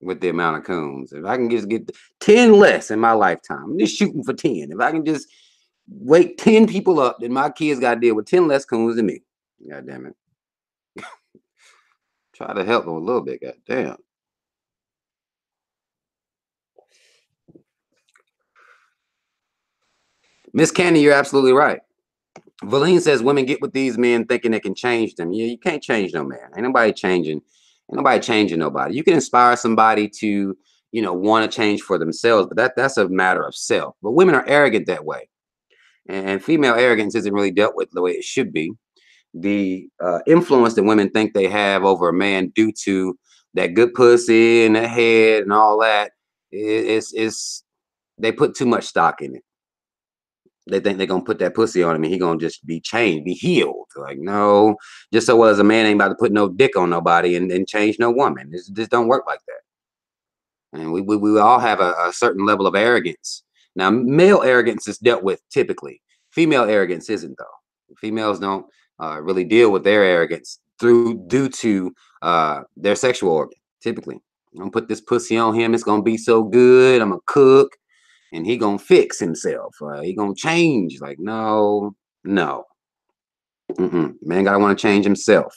with the amount of coons. If I can just get 10 less in my lifetime, I'm just shooting for 10. If I can just wake 10 people up, then my kids got to deal with 10 less coons than me. God damn it. Try to help them a little bit. God damn. Miss Candy, you're absolutely right. Valine says women get with these men thinking they can change them. Yeah, you can't change no man. Ain't nobody changing. Ain't nobody changing nobody. You can inspire somebody to, want to change for themselves, but that's a matter of self. But women are arrogant that way. And female arrogance isn't really dealt with the way it should be. The influence that women think they have over a man due to that good pussy and that head and all that is they put too much stock in it. They think they're gonna put that pussy on him and he gonna just be changed, be healed. Like, no, just so well as a man ain't about to put no dick on nobody and change no woman. This don't work like that. And we all have a certain level of arrogance. Now, male arrogance is dealt with typically. Female arrogance isn't, though. Females don't really deal with their arrogance due to their sexual organ. Typically, I'm gonna put this pussy on him. It's gonna be so good. I'm gonna cook. And he gonna fix himself. He gonna change. Like, no. Man gotta want to change himself.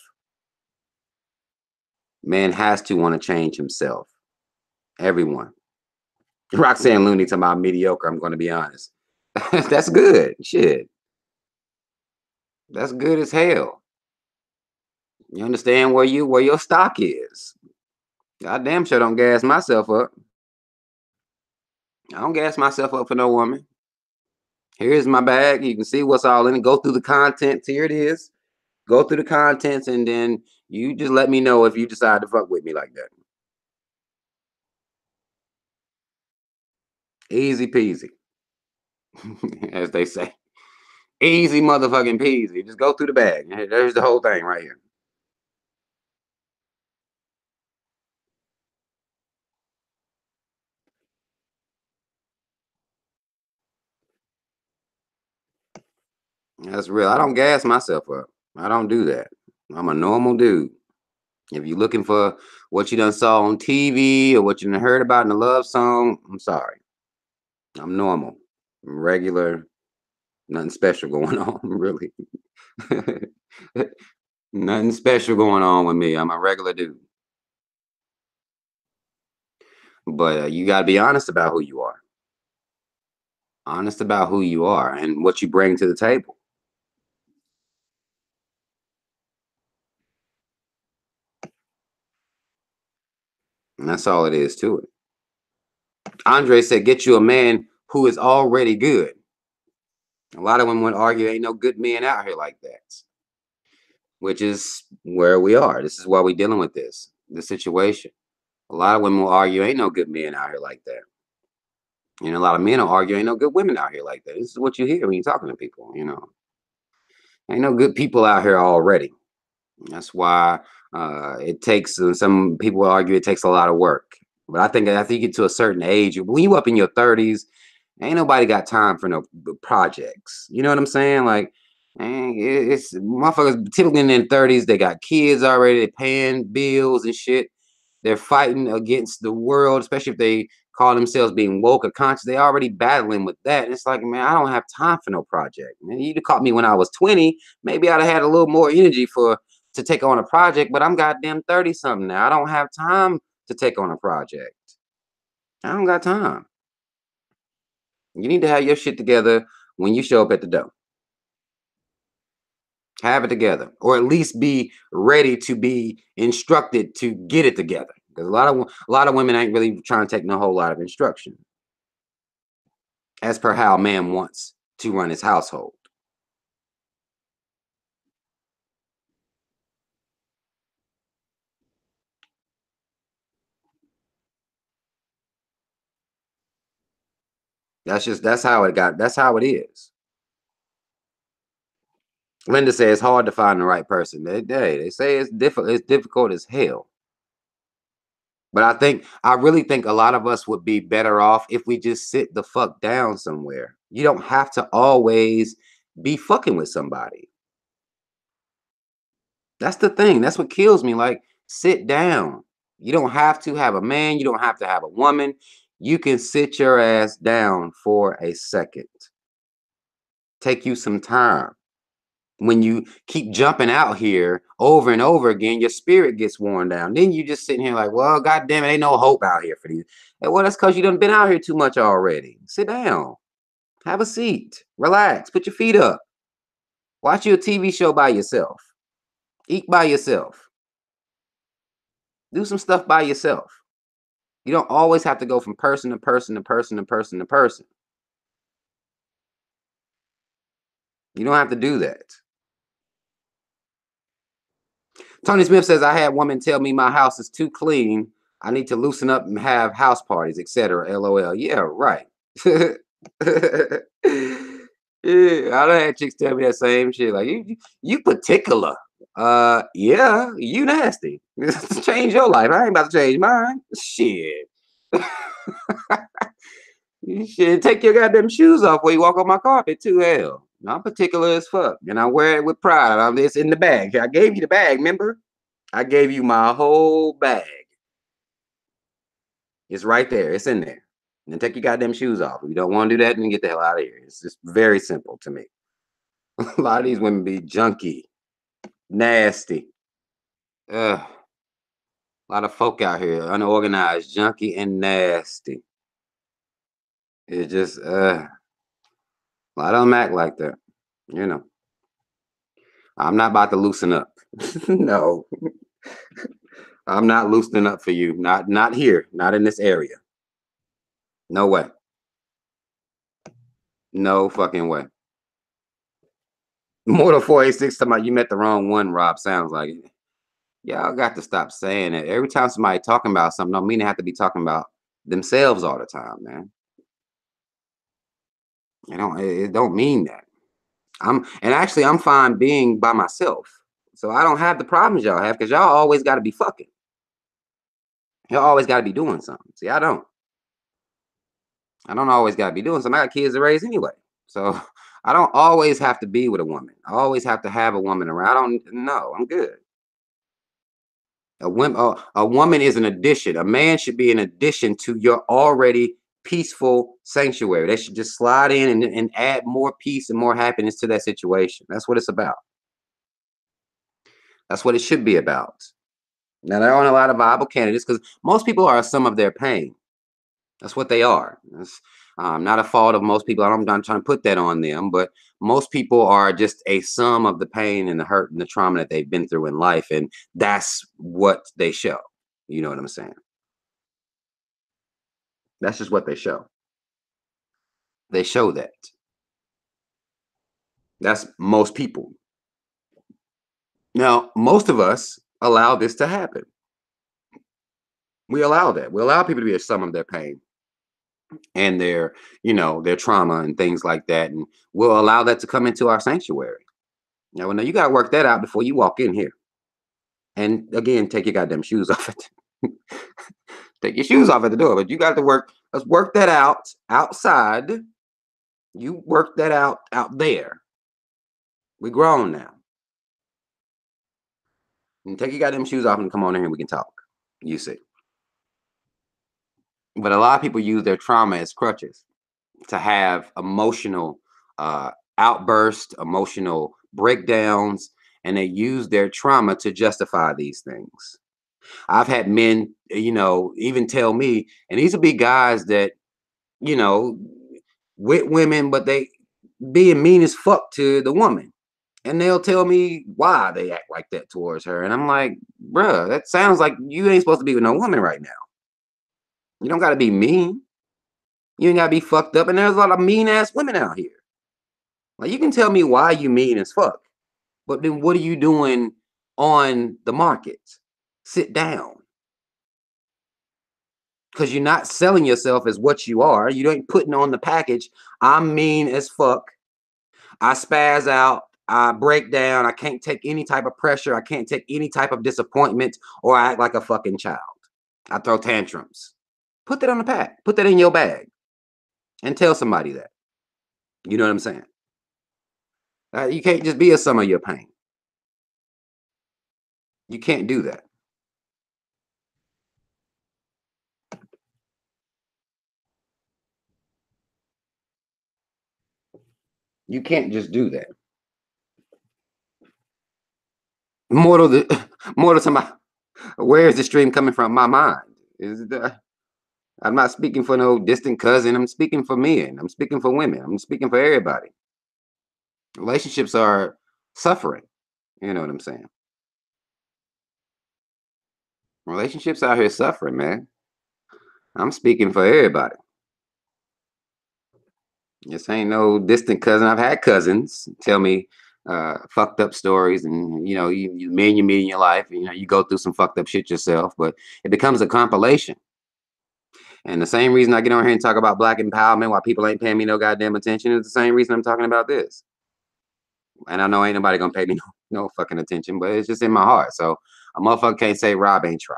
Man has to want to change himself. Everyone. Roxanne Looney talking about mediocre. I'm going to be honest. That's good. Shit. That's good as hell. You understand where your stock is. God damn sure don't gas myself up. I don't gas myself up for no woman. Here's my bag. You can see what's all in it. Go through the contents. Here it is. Go through the contents, and then you just let me know if you decide to fuck with me like that. Easy peasy. As they say. Easy motherfucking peasy. Just go through the bag. There's the whole thing right here. That's real. I don't gas myself up. I don't do that. I'm a normal dude. If you're looking for what you done saw on TV or what you done heard about in a love song, I'm sorry. I'm normal. I'm regular. Nothing special going on, really. Nothing special going on with me. I'm a regular dude. But you got to be honest about who you are. Honest about who you are and what you bring to the table. And that's all it is to it. Andre said, get you a man who is already good. A lot of women would argue ain't no good men out here like that. Which is where we are. This is why we're dealing with this situation. A lot of women will argue ain't no good men out here like that. And a lot of men will argue ain't no good women out here like that. This is what you hear when you're talking to people, you know. Ain't no good people out here already. That's why it takes, some people argue it takes a lot of work. But I think after you get to a certain age, when you up in your 30s, ain't nobody got time for no projects. You know what I'm saying? Like, it's motherfuckers typically in their 30s, they got kids already, they paying bills and shit. They're fighting against the world, especially if they call themselves being woke or conscious. They already battling with that. And it's like, man, I don't have time for no project. Man, you'd caught me when I was 20. Maybe I'd have had a little more energy to take on a project, but I'm goddamn 30 something now. I don't have time to take on a project. I don't got time. You need to have your shit together when you show up at the door. Have it together, or at least be ready to be instructed to get it together. Because a lot of women ain't really trying to take no whole lot of instruction, as per how a man wants to run his household. That's how it is. Linda says it's hard to find the right person. They say it's difficult as hell. But I really think a lot of us would be better off if we just sit the fuck down somewhere. You don't have to always be fucking with somebody. That's the thing. That's what kills me. Like, sit down. You don't have to have a man. You don't have to have a woman. You can sit your ass down for a second. Take you some time. When you keep jumping out here over and over again, your spirit gets worn down. Then you just sitting here like, well, God damn it, ain't no hope out here for these. And well, that's because you done been out here too much already. Sit down. Have a seat. Relax. Put your feet up. Watch your TV show by yourself. Eat by yourself. Do some stuff by yourself. You don't always have to go from person to person to person to person to person. You don't have to do that. Tony Smith says, I had women tell me my house is too clean. I need to loosen up and have house parties, etc. LOL. Yeah, right. Yeah, I done had chicks tell me that same shit. Like, you particular. Yeah, you nasty. Change your life. I ain't about to change mine. Shit. Shit, take your goddamn shoes off before you walk on my carpet too. Hell, I'm particular as fuck, and I wear it with pride. It's in the bag. I gave you the bag, remember? I gave you my whole bag. It's right there. It's in there. And then take your goddamn shoes off. If you don't want to do that, then get the hell out of here. It's just very simple to me. A lot of these women be junky, nasty. Ugh. A lot of folk out here, unorganized, junky, and nasty. It's just, a lot of them act like that, you know. I'm not about to loosen up. No, I'm not loosening up for you. Not here. Not in this area. No way. No fucking way. Mortal 486 talking about you met the wrong one, Rob. Sounds like it. Y'all got to stop saying it. Every time somebody talking about something, don't mean they have to be talking about themselves all the time, man. It don't mean that. And actually I'm fine being by myself. So I don't have the problems y'all have, because y'all always got to be fucking. Y'all always got to be doing something. See, I don't always got to be doing something. I got kids to raise anyway. So I don't always have to be with a woman. I always have to have a woman around. I'm good. A woman is an addition. A man should be an addition to your already peaceful sanctuary. They should just slide in and add more peace and more happiness to that situation. That's what it's about. That's what it should be about. Now, there aren't a lot of viable candidates because most people are a sum of their pain. That's what they are. It's not a fault of most people. I'm not trying to put that on them, but most people are just a sum of the pain and the hurt and the trauma that they've been through in life, and that's what they show. You know what I'm saying? That's just what they show. They show that. That's most people. Now, most of us allow this to happen. We allow that. We allow people to be a sum of their pain and their trauma and things like that, and we'll allow that to come into our sanctuary. Now, you got to work that out before you walk in here. And again, take your goddamn shoes off it. Take your shoes off at the door, but you got to work. Let's work that out outside. You work that out there. We grown now. And take your goddamn shoes off and come on in here. We can talk. You see. But a lot of people use their trauma as crutches to have emotional outbursts, emotional breakdowns, and they use their trauma to justify these things. I've had men, even tell me, and these will be guys that, with women, but they being mean as fuck to the woman. And they'll tell me why they act like that towards her. And I'm like, bruh, that sounds like you ain't supposed to be with no woman right now. You don't got to be mean. You ain't got to be fucked up. And there's a lot of mean ass women out here. Like, you can tell me why you mean as fuck, but then what are you doing on the market? Sit down. Because you're not selling yourself as what you are. You ain't putting on the package. I'm mean as fuck. I spaz out. I break down. I can't take any type of pressure. I can't take any type of disappointment, or I act like a fucking child. I throw tantrums. Put that on the pack. Put that in your bag and tell somebody that. You know what I'm saying? You can't just be a sum of your pain. You can't do that. You can't just do that. Mortal to my, where is the stream coming from? My mind. I'm not speaking for no distant cousin. I'm speaking for men. I'm speaking for women. I'm speaking for everybody. Relationships are suffering. You know what I'm saying? Relationships out here suffering, man. I'm speaking for everybody. This ain't no distant cousin. I've had cousins tell me fucked up stories, and you men you meet in your life, you go through some fucked up shit yourself, but it becomes a compilation. And the same reason I get on here and talk about black empowerment while people ain't paying me no goddamn attention is the same reason I'm talking about this. And I know ain't nobody gonna pay me no fucking attention, but it's just in my heart. So a motherfucker can't say Rob ain't try.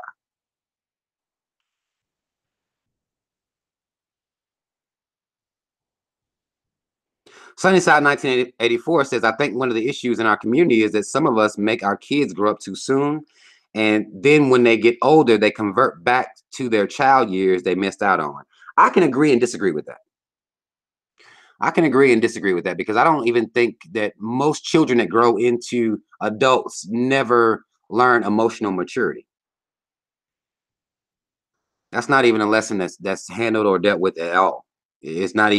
Sunnyside 1984 says, I think one of the issues in our community is that some of us make our kids grow up too soon. And then when they get older, they convert back to their child years they missed out on. I can agree and disagree with that. I can agree and disagree with that because I don't even think that most children that grow into adults never learn emotional maturity. That's not even a lesson that's handled or dealt with at all. It's not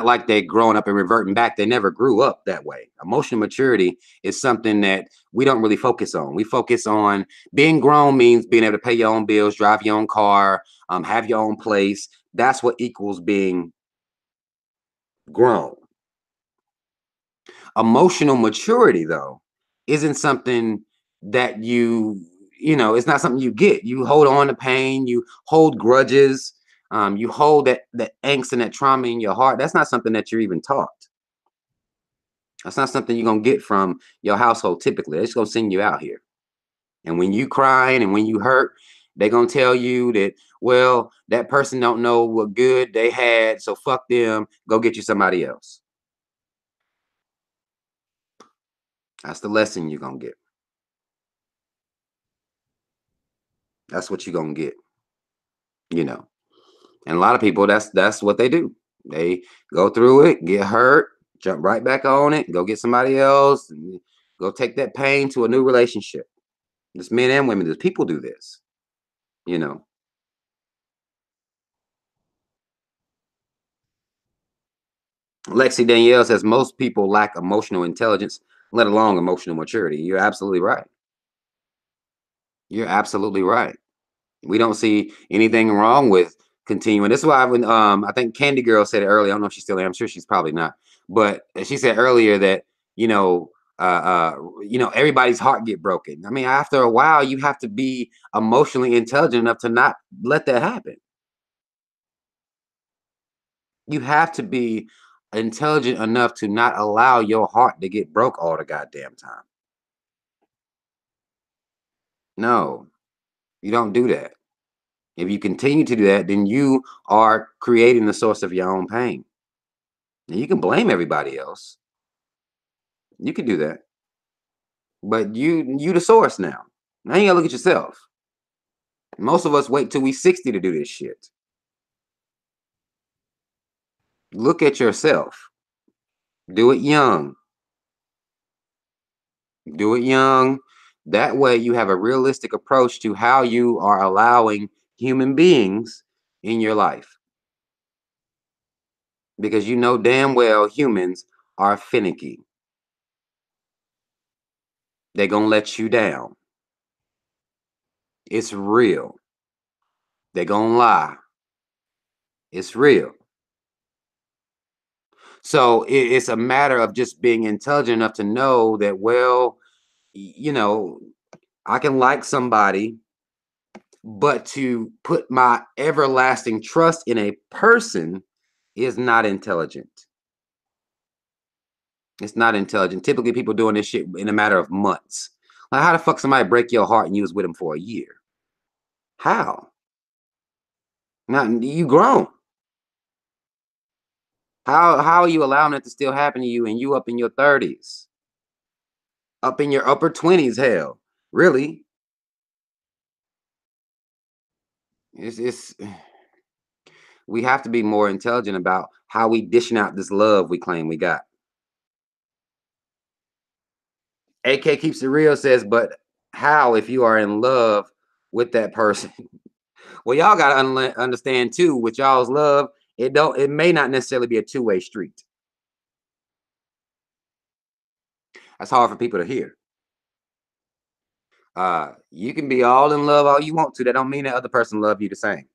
like they're growing up and reverting back. They never grew up that way. Emotional maturity is something that we don't really focus on. We focus on being grown means being able to pay your own bills, drive your own car, have your own place. That's what equals being grown. Emotional maturity, though, isn't something that it's not something you get. You hold on to pain, you hold grudges, you hold that angst and that trauma in your heart. That's not something that you're even taught. That's not something you're gonna get from your household typically. They're just gonna send you out here. And when you crying and when you hurt, they're gonna tell you that, well, that person don't know what good they had, so fuck them, go get you somebody else. That's the lesson you're gonna get. That's what you're gonna get. And a lot of people, that's what they do. They go through it, get hurt, jump right back on it, go get somebody else, and go take that pain to a new relationship. There's men and women. There's people do this. Lexi Danielle says most people lack emotional intelligence, let alone emotional maturity. You're absolutely right. You're absolutely right. We don't see anything wrong with continuing. This is why when I think Candy Girl said it earlier. I don't know if she's still there. I'm sure she's probably not. But she said earlier that everybody's heart get broken. I mean, after a while, you have to be emotionally intelligent enough to not let that happen. You have to be intelligent enough to not allow your heart to get broke all the goddamn time. No, you don't do that. If you continue to do that, then you are creating the source of your own pain. And you can blame everybody else. You can do that. But you the source now. Now you gotta look at yourself. Most of us wait till we 60 to do this shit. Look at yourself. Do it young. Do it young. That way you have a realistic approach to how you are allowing human beings in your life. Because you know damn well humans are finicky. They're gonna let you down. It's real. They're gonna lie. It's real. So it's a matter of just being intelligent enough to know that, well, I can like somebody, but to put my everlasting trust in a person is not intelligent. It's not intelligent. Typically, people doing this shit in a matter of months. Like, how the fuck somebody break your heart and you was with them for a year? How? Now you grown. How are you allowing it to still happen to you and you up in your 30s? Up in your upper 20s, hell. Really? It's we have to be more intelligent about how we dishing out this love we claim we got. AK Keeps It Real says, but how if you are in love with that person? Well, y'all gotta understand too, with y'all's love, it may not necessarily be a two-way street. That's hard for people to hear. You can be all in love all you want to. That don't mean that other person love you the same.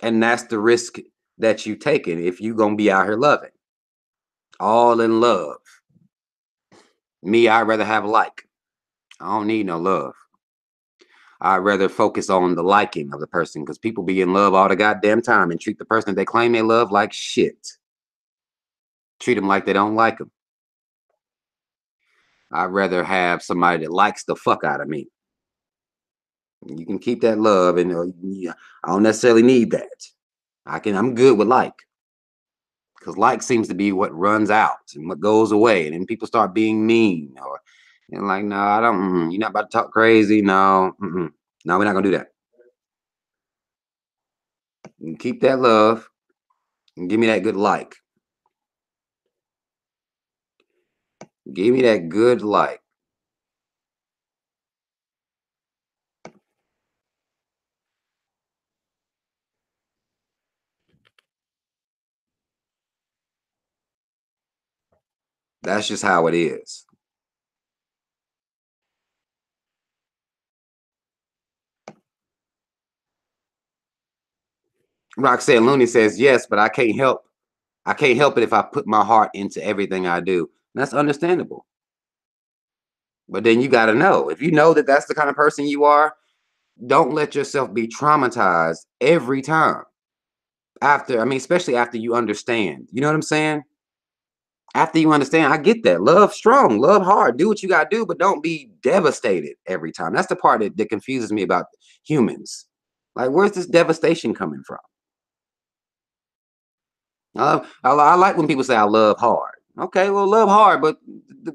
And that's the risk that you taking if you gonna be out here loving. All in love. Me, I'd rather have like. I don't need no love. I'd rather focus on the liking of the person, because people be in love all the goddamn time and treat the person that they claim they love like shit. Treat them like they don't like them. I'd rather have somebody that likes the fuck out of me. You can keep that love, and I don't necessarily need that. I'm good with like, because like seems to be what runs out and what goes away, and then people start being mean, or like, no, I don't. You're not about to talk crazy. No, no, we're not gonna do that. You can keep that love and give me that good like. Give me that good like. That's just how it is. Roxanne Looney says, yes, but I can't help it if I put my heart into everything I do. That's understandable. But then you got to know, if you know that that's the kind of person you are, don't let yourself be traumatized every time. Especially after you understand. You know what I'm saying? After you understand, I get that. Love strong, love hard, do what you got to do, but don't be devastated every time. That's the part that confuses me about humans. Like, where's this devastation coming from? I like when people say I love hard. Okay, well, love hard, but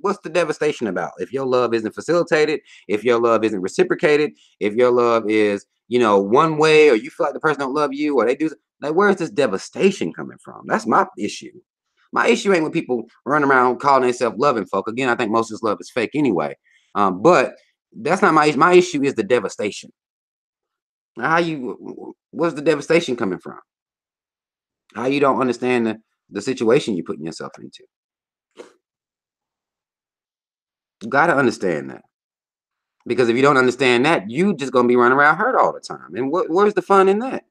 what's the devastation about? If your love isn't facilitated, if your love isn't reciprocated, if your love is, one way, or you feel like the person don't love you, or they do, like, where's this devastation coming from? That's my issue. My issue ain't when people run around calling themselves loving folk. Again, I think most of this love is fake anyway. But that's not my issue. My issue is the devastation. Where's the devastation coming from? How you don't understand the situation you're putting yourself into. You got to understand that. Because if you don't understand that, you just going to be running around hurt all the time. And where's the fun in that?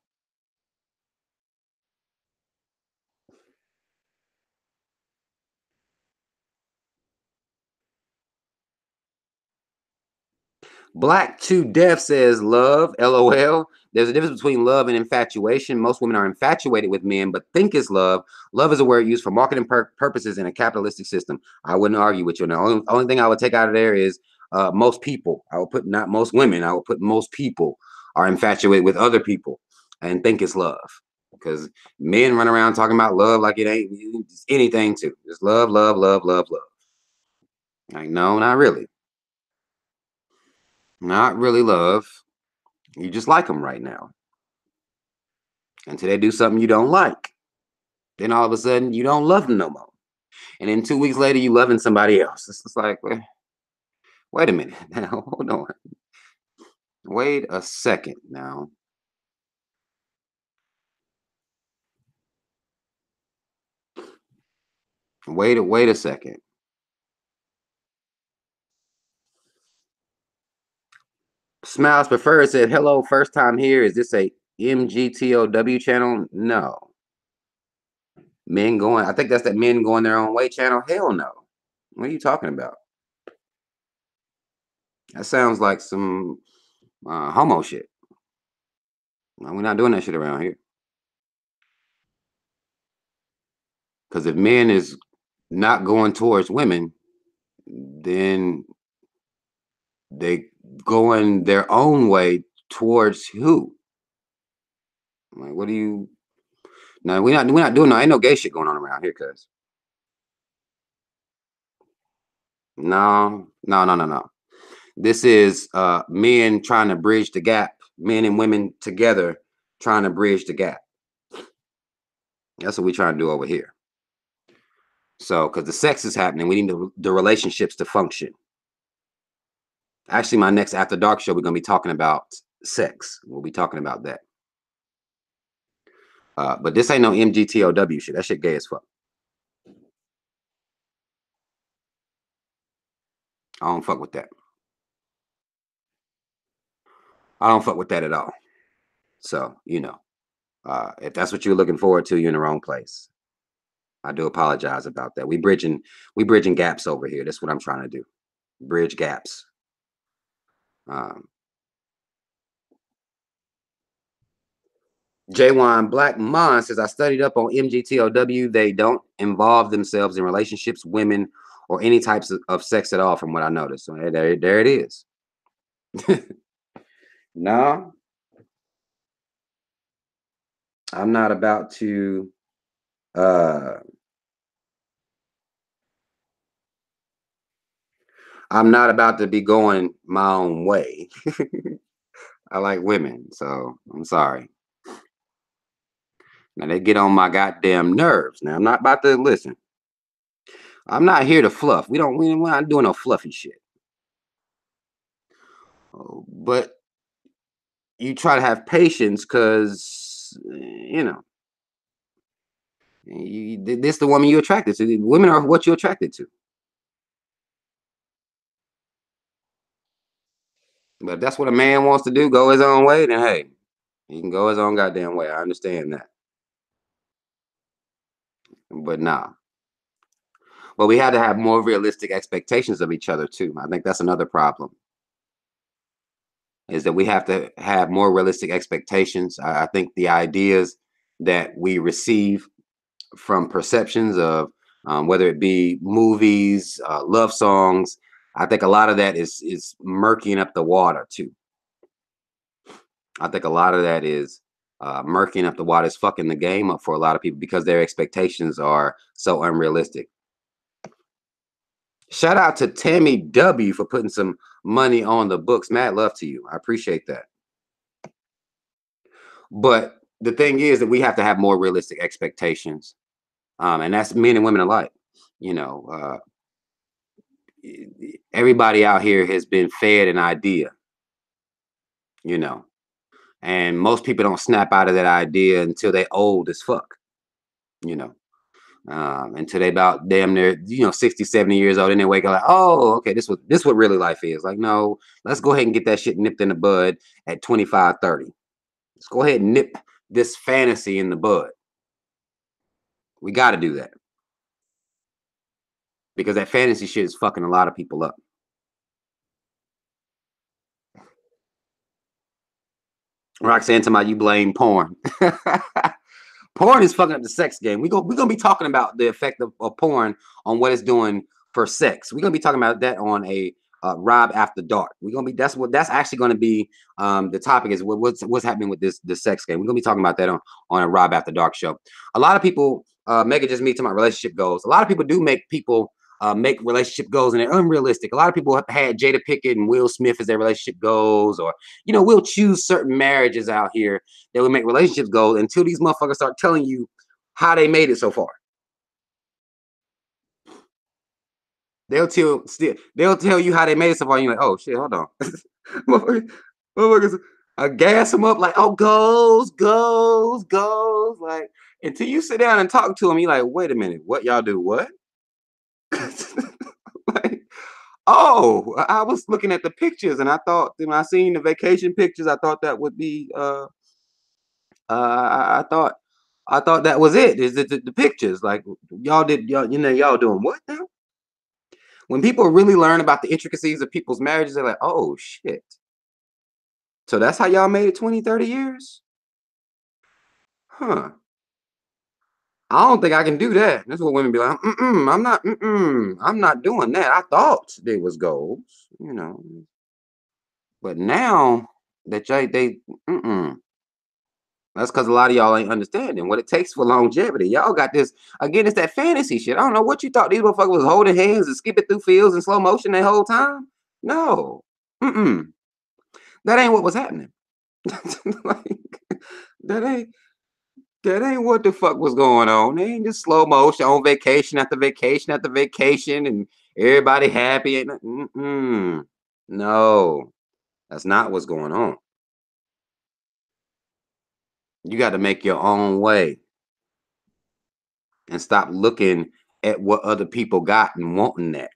Black to Death says love, LOL. There's a difference between love and infatuation. Most women are infatuated with men, but think it's love. Love is a word used for marketing purposes in a capitalistic system. I wouldn't argue with you. And the only thing I would take out of there is most people. I would put not most women. I would put most people are infatuated with other people and think it's love. Because men run around talking about love like it ain't anything to. It's love, love, love, love, love. Like, no, not really. Not really love. You just like them right now. Until they do something you don't like. Then all of a sudden, you don't love them no more. And then 2 weeks later, you loving somebody else. It's just like, wait a minute. Now, hold on. Wait a second now. Wait a second. Smiles Preferred said, hello, first time here. Is this a MGTOW channel? No. Men going, I think that's that men going their own way channel. Hell no. What are you talking about? That sounds like some homo shit. No, we're not doing that shit around here. Because if men is not going towards women, then they going their own way towards who? Like, what do you? No, we're not doing. No, ain't no gay shit going on around here, cuz. No. This is men trying to bridge the gap. Men and women together trying to bridge the gap. That's what we're trying to do over here. So, because the sex is happening, we need the relationships to function. Actually, my next After Dark show, we're going to be talking about sex. We'll be talking about that. But this ain't no MGTOW shit. That shit gay as fuck. I don't fuck with that. I don't fuck with that at all. So, if that's what you're looking forward to, you're in the wrong place. I do apologize about that. We bridging gaps over here. That's what I'm trying to do. Bridge gaps. J1 Black Mon says, I studied up on MGTOW. They don't involve themselves in relationships, women, or any types of sex at all, from what I noticed. So there it is. No, I'm not about to I'm not about to be going my own way. I like women, so I'm sorry. Now they get on my goddamn nerves. Now I'm not about to listen. I'm not here to fluff. We're not doing no fluffy shit. But you try to have patience because this the woman you're attracted to. Women are what you're attracted to. But if that's what a man wants to do, go his own way, then hey, he can go his own goddamn way. I understand that. But nah. But we had to have more realistic expectations of each other too. I think that's another problem. Is that we have to have more realistic expectations. I think the ideas that we receive from perceptions of whether it be movies, love songs, I think a lot of that is murking up the water too. I think a lot of that is murking up the water, is fucking the game up for a lot of people because their expectations are so unrealistic. Shout out to Tammy W for putting some money on the books. Mad love to you. I appreciate that. But the thing is that we have to have more realistic expectations. And that's men and women alike. Everybody out here has been fed an idea, and most people don't snap out of that idea until they old as fuck, until they about damn near 60, 70 years old, and they wake up like, oh, okay, this what really life is. Like, no, let's go ahead and get that shit nipped in the bud at 25, 30. Let's go ahead and nip this fantasy in the bud. We got to do that because that fantasy shit is fucking a lot of people up. Roxanne, to my, you blame porn. Porn is fucking up the sex game. We're gonna be talking about the effect of porn on what it's doing for sex. We're gonna be talking about that on a Rob After Dark. That's actually gonna be the topic is what's happening with this sex game. We're gonna be talking about that on a Rob After Dark show. A lot of people, Mega just me to my relationship goals. A lot of people do make relationship goals and they're unrealistic. A lot of people have had Jada Pinkett and Will Smith as their relationship goals, or we'll choose certain marriages out here that will make relationship goals until these motherfuckers start telling you how they made it so far. They'll tell you how they made it so far. And you're like, oh shit, hold on. Motherfuckers, I gas them up like, oh, goals. Like, until you sit down and talk to them, you're like, wait a minute, what y'all do? What? Like, oh, I was looking at the pictures and I thought when I seen the vacation pictures, I thought that would be I thought that was it. Is it the pictures? Like y'all doing what now? When people really learn about the intricacies of people's marriages, they're like, oh shit. So that's how y'all made it 20, 30 years? Huh. I don't think I can do that. That's what women be like, I'm not doing that. I thought they was goals, But now that that's because a lot of y'all ain't understanding what it takes for longevity. Y'all got this, again, it's that fantasy shit. I don't know what you thought these motherfuckers was holding hands and skipping through fields in slow motion the whole time. No. That ain't what was happening. Like, that ain't what the fuck was going on. They ain't just slow motion on vacation after vacation after vacation and everybody happy. No, that's not what's going on. You got to make your own way and stop looking at what other people got and wanting that.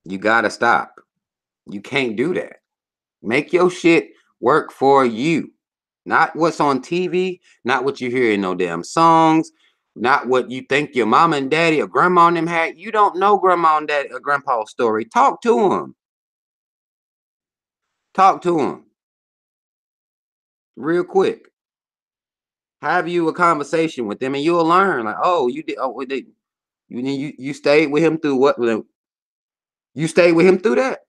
You got to stop. You can't do that. Make your shit work for you. Not what's on TV, not what you hear in no damn songs, not what you think your mama and daddy or grandma and them had. You don't know grandma and daddy or grandpa's story. Talk to them. Talk to them. real quick. Have you a conversation with them, and you'll learn. Like, oh, you did. Oh, you stayed with him through what? You stayed with him through that?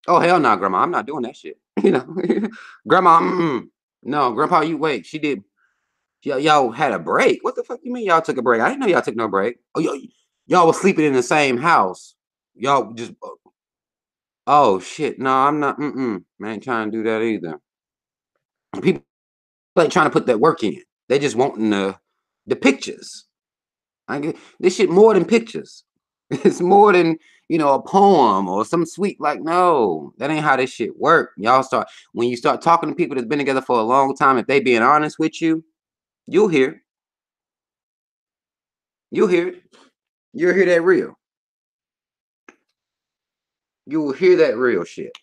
Oh hell no, grandma, I'm not doing that shit. You know, grandma. No, grandpa, you wait. She did. Y'all had a break. What the fuck you mean y'all took a break? I didn't know y'all took no break. Oh, y'all was sleeping in the same house. Y'all just. Oh shit, no, I'm not. I ain't trying to do that either. People ain't trying to put that work in. They just wanting the pictures. I get this shit more than pictures. It's more than, you know, a poem or some sweet, like, no, that ain't how this shit work. Y'all start, when you start talking to people that's been together for a long time, if they being honest with you, you'll hear. You'll hear it. You'll hear that real. You will hear that real shit.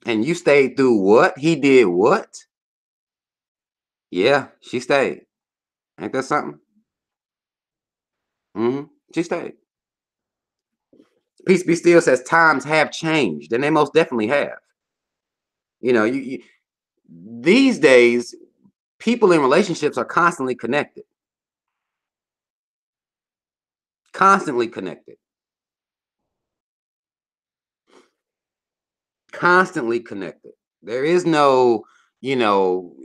And you stayed through what? He did what? Yeah, she stayed. Ain't that something? She stayed. Peace Be Still says times have changed, and they most definitely have. You know, these days, people in relationships are constantly connected. Constantly connected. Constantly connected. There is no, you know,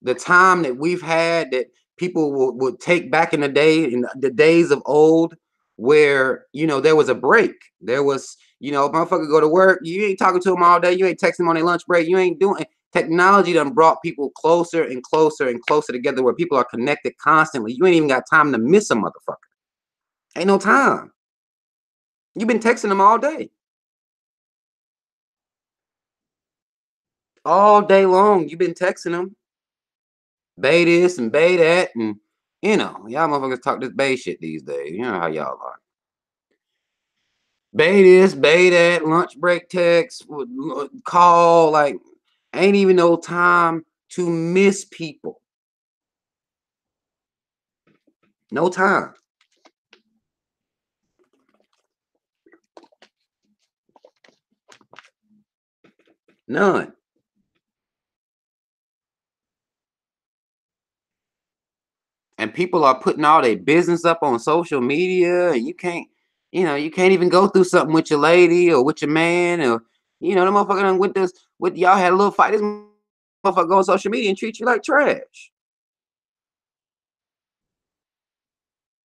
the time that we've had that people would take back in the day, in the days of old, where, you know, there was a break. There was, you know, motherfucker go to work, you ain't talking to them all day, you ain't texting them on their lunch break, you ain't doing. Technology done brought people closer and closer and closer together, where people are connected constantly. You ain't even got time to miss a motherfucker. Ain't no time. You've been texting them all day. All day long, you've been texting them. Bay this and bay that, and, you know, y'all motherfuckers talk this bay shit these days. You know how y'all are. Bay this, bay that, lunch break text, call, like, ain't even no time to miss people. No time. None. And people are putting all their business up on social media, and you can't, you know, you can't even go through something with your lady or with your man, or, you know, the motherfucker done with y'all had a little fight. This motherfucker go on social media and treat you like trash.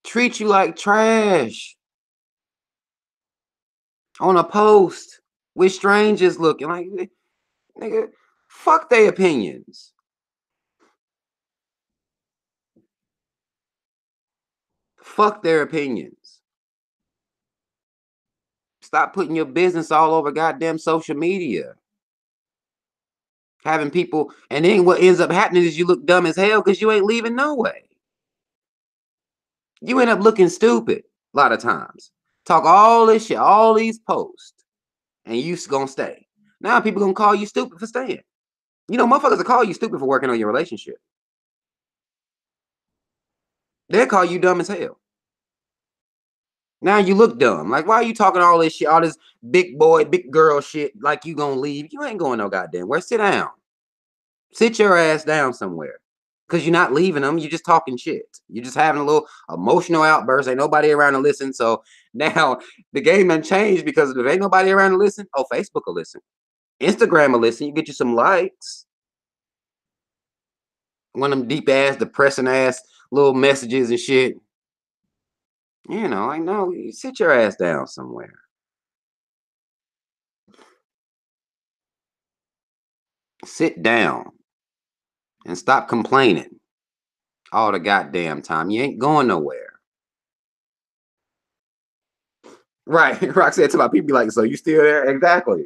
Treat you like trash on a post with strangers looking like, nigga, fuck their opinions. Fuck their opinions. Stop putting your business all over goddamn social media. Having people, and then what ends up happening is you look dumb as hell because you ain't leaving no way. You end up looking stupid a lot of times. Talk all this shit, all these posts, and you gonna stay. Now people gonna call you stupid for staying. You know, motherfuckers will call you stupid for working on your relationship. They'll call you dumb as hell. Now you look dumb. Like, why are you talking all this shit, all this big boy, big girl shit, like you gonna leave? You ain't going no goddamn where. Sit down. Sit your ass down somewhere. Because you're not leaving them. You're just talking shit. You're just having a little emotional outburst. Ain't nobody around to listen. So now the game done changed, because if ain't nobody around to listen, oh, Facebook will listen. Instagram will listen. You get you some likes. One of them deep ass, depressing ass little messages and shit. You know, I know. You sit your ass down somewhere. Sit down and stop complaining all the goddamn time. You ain't going nowhere. Right. Rock said to my people, like, so you still there? Exactly.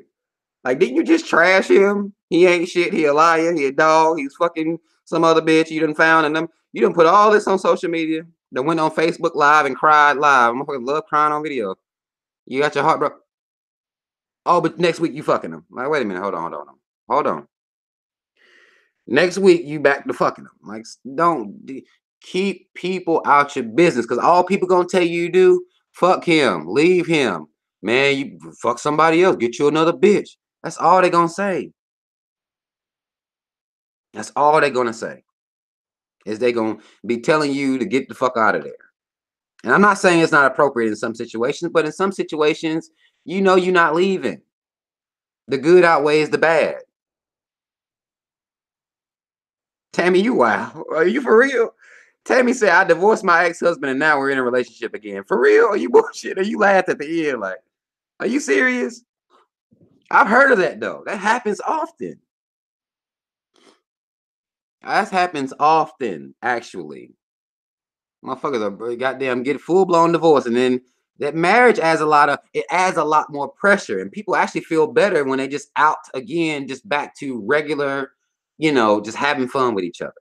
Like, didn't you just trash him? He ain't shit. He a liar. He a dog. He's fucking some other bitch you done found, and them. You done put all this on social media. Then went on Facebook Live and cried live. I'm gonna love crying on video. You got your heart broke. Oh, but next week you fucking him. Like, wait a minute. Hold on. Next week you back to fucking them. Like, don't keep people out your business, because all people gonna tell you to do, fuck him, leave him, man. You fuck somebody else, get you another bitch. That's all they gonna say. That's all they're gonna say. Is they gonna be telling you to get the fuck out of there. And I'm not saying it's not appropriate in some situations, but in some situations, you know you're not leaving. The good outweighs the bad. Tammy, you wow. Are you for real? Tammy said, I divorced my ex-husband and now we're in a relationship again. For real? Are you bullshit? Are you laughed at the end? Like, are you serious? I've heard of that though. That happens often. That happens often, actually. Motherfuckers are goddamn get full-blown divorce, and then that marriage adds a lot more pressure, and people actually feel better when they just out again, just back to regular, just having fun with each other.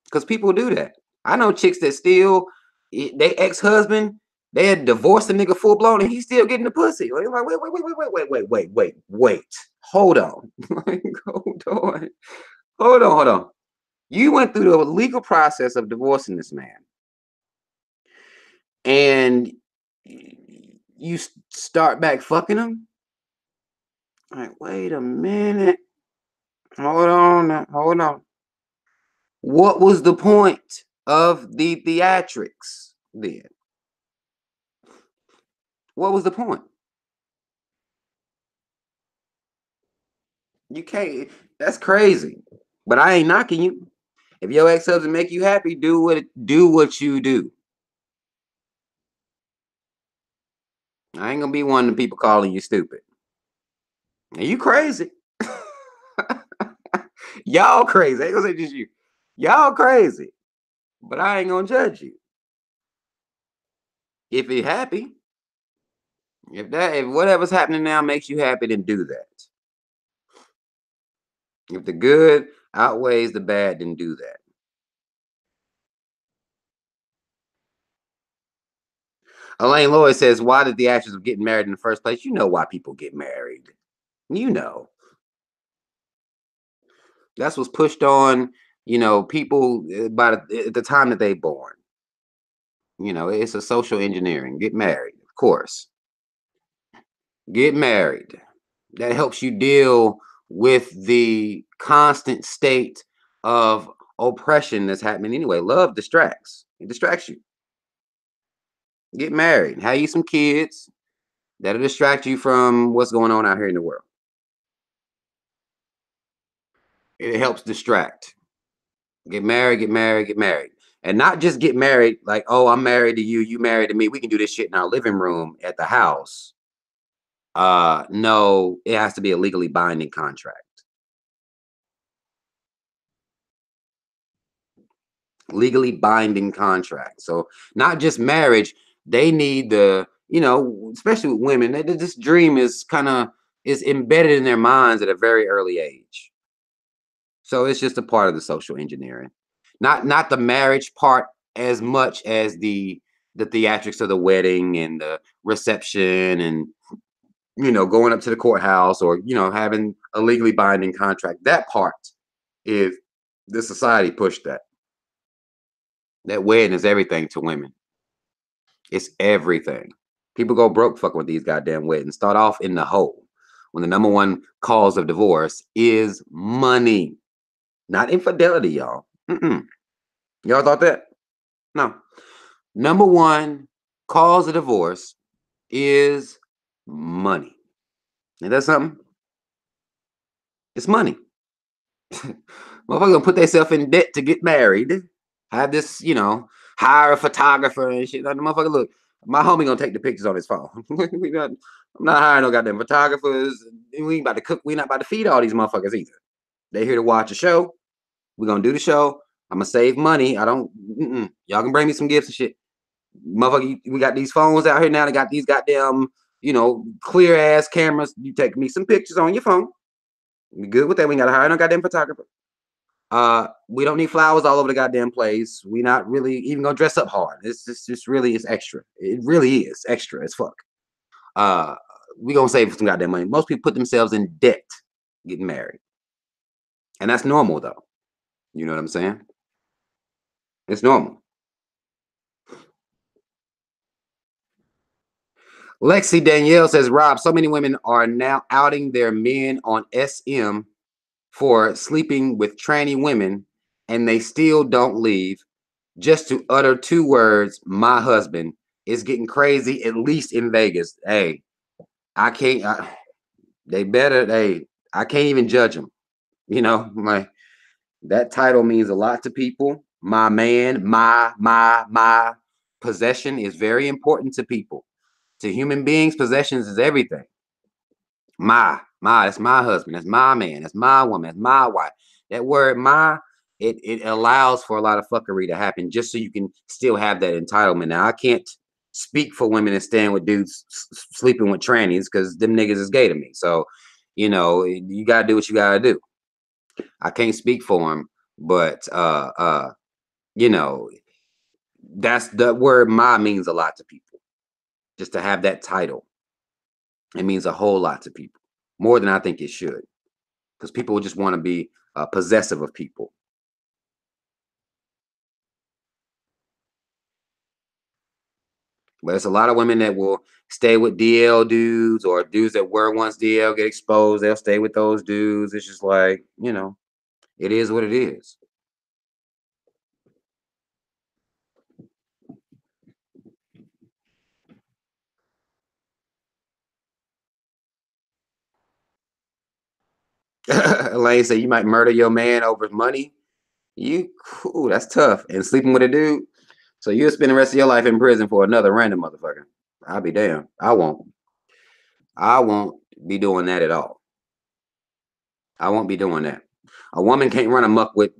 Because people do that. I know chicks that still, they ex-husband, they had divorced the nigga full-blown, and he's still getting the pussy. Like, wait. Hold on. Hold on. You went through the legal process of divorcing this man. And you start back fucking him? Like, wait a minute. Hold on. What was the point of the theatrics then? What was the point? You can't. That's crazy. But I ain't knocking you. If your ex-husband make you happy, do what you do. I ain't gonna be one of the people calling you stupid. Are you crazy? Y'all crazy. I ain't gonna say just you. Y'all crazy. But I ain't gonna judge you. If you're happy, if whatever's happening now makes you happy, then do that. If the good outweighs the bad, then do that. Elaine Lloyd says, why did the actors of getting married in the first place? You know why people get married. You know. That's what's pushed on, people by the time that they're born. It's a social engineering. Get married, of course. Get married. That helps you deal with the constant state of oppression that's happening anyway. Love distracts. It distracts you. Get married. Have you some kids that'll distract you from what's going on out here in the world. It helps distract. Get married. And not just get married like, oh, I'm married to you, you married to me. We can do this shit in our living room at the house. No, it has to be a legally binding contract. Legally binding contract. So not just marriage, they need especially with women, this dream is embedded in their minds at a very early age. So it's just a part of the social engineering. Not the marriage part as much as the theatrics of the wedding and the reception and going up to the courthouse or having a legally binding contract. That part is the society pushed that. That wedding is everything to women. It's everything. People go broke fucking with these goddamn weddings. Start off in the hole when the number one cause of divorce is money, not infidelity, y'all. Y'all thought that? No. Number one cause of divorce is money. Ain't that something? It's money. Motherfuckers gonna put themselves in debt to get married. Have this, hire a photographer and shit. Like, the motherfucker, look, my homie gonna take the pictures on his phone. I'm not hiring no goddamn photographers. We ain't about to cook. We not about to feed all these motherfuckers either. They here to watch a show. We're gonna do the show. I'm gonna save money. Y'all can bring me some gifts and shit. Motherfucker, we got these phones out here now. They got these goddamn, clear ass cameras. You take me some pictures on your phone. We good with that. We ain't gotta hire no goddamn photographer. We don't need flowers all over the goddamn place. We not really even gonna dress up hard. It's just really is extra. It really is extra as fuck. We gonna save some goddamn money. Most people put themselves in debt getting married. And that's normal though. You know what I'm saying? It's normal. Lexi Danielle says, Rob, so many women are now outing their men on SM for sleeping with tranny women and they still don't leave just to utter 2 words, my husband, is getting crazy, at least in Vegas. Hey, I can't, I can't even judge them. You know, like that title means a lot to people. My man, my possession is very important to people. To human beings, possessions is everything. That's my husband, that's my man, that's my woman, that's my wife. That word my, it allows for a lot of fuckery to happen just so you can still have that entitlement. Now, I can't speak for women and staying with dudes sleeping with trannies because them niggas is gay to me. So, you know, you gotta do what you gotta do. I can't speak for them, but you know, that's the word my means a lot to people. Just to have that title, it means a whole lot to people, more than I think it should, because people just want to be possessive of people. But it's a lot of women that will stay with DL dudes or dudes that were once DL get exposed. They'll stay with those dudes. It's just like, you know, it is what it is. Elaine said you might murder your man over money. You cool, that's tough. And sleeping with a dude. So you'll spend the rest of your life in prison for another random motherfucker. I'll be damned. I won't be doing that at all. I won't be doing that. A woman can't run amok with,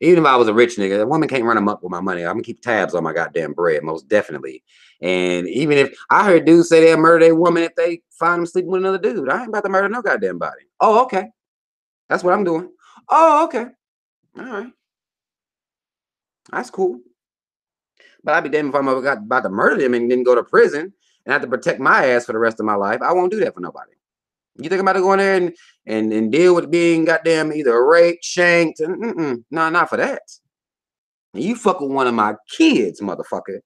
even if I was a rich nigga, a woman can't run amok with my money. I'm gonna keep tabs on my goddamn bread, most definitely. And even if I heard dudes say they'll murder a woman if they find them sleeping with another dude, I ain't about to murder no goddamn body. Oh, okay. That's what I'm doing. Oh, okay. All right. That's cool. But I'd be damned if I'm about to murder them and then go to prison and have to protect my ass for the rest of my life. I won't do that for nobody. You think I'm about to go in there and deal with being goddamn either raped, shanked? No, not for that. You fuck with one of my kids, motherfucker,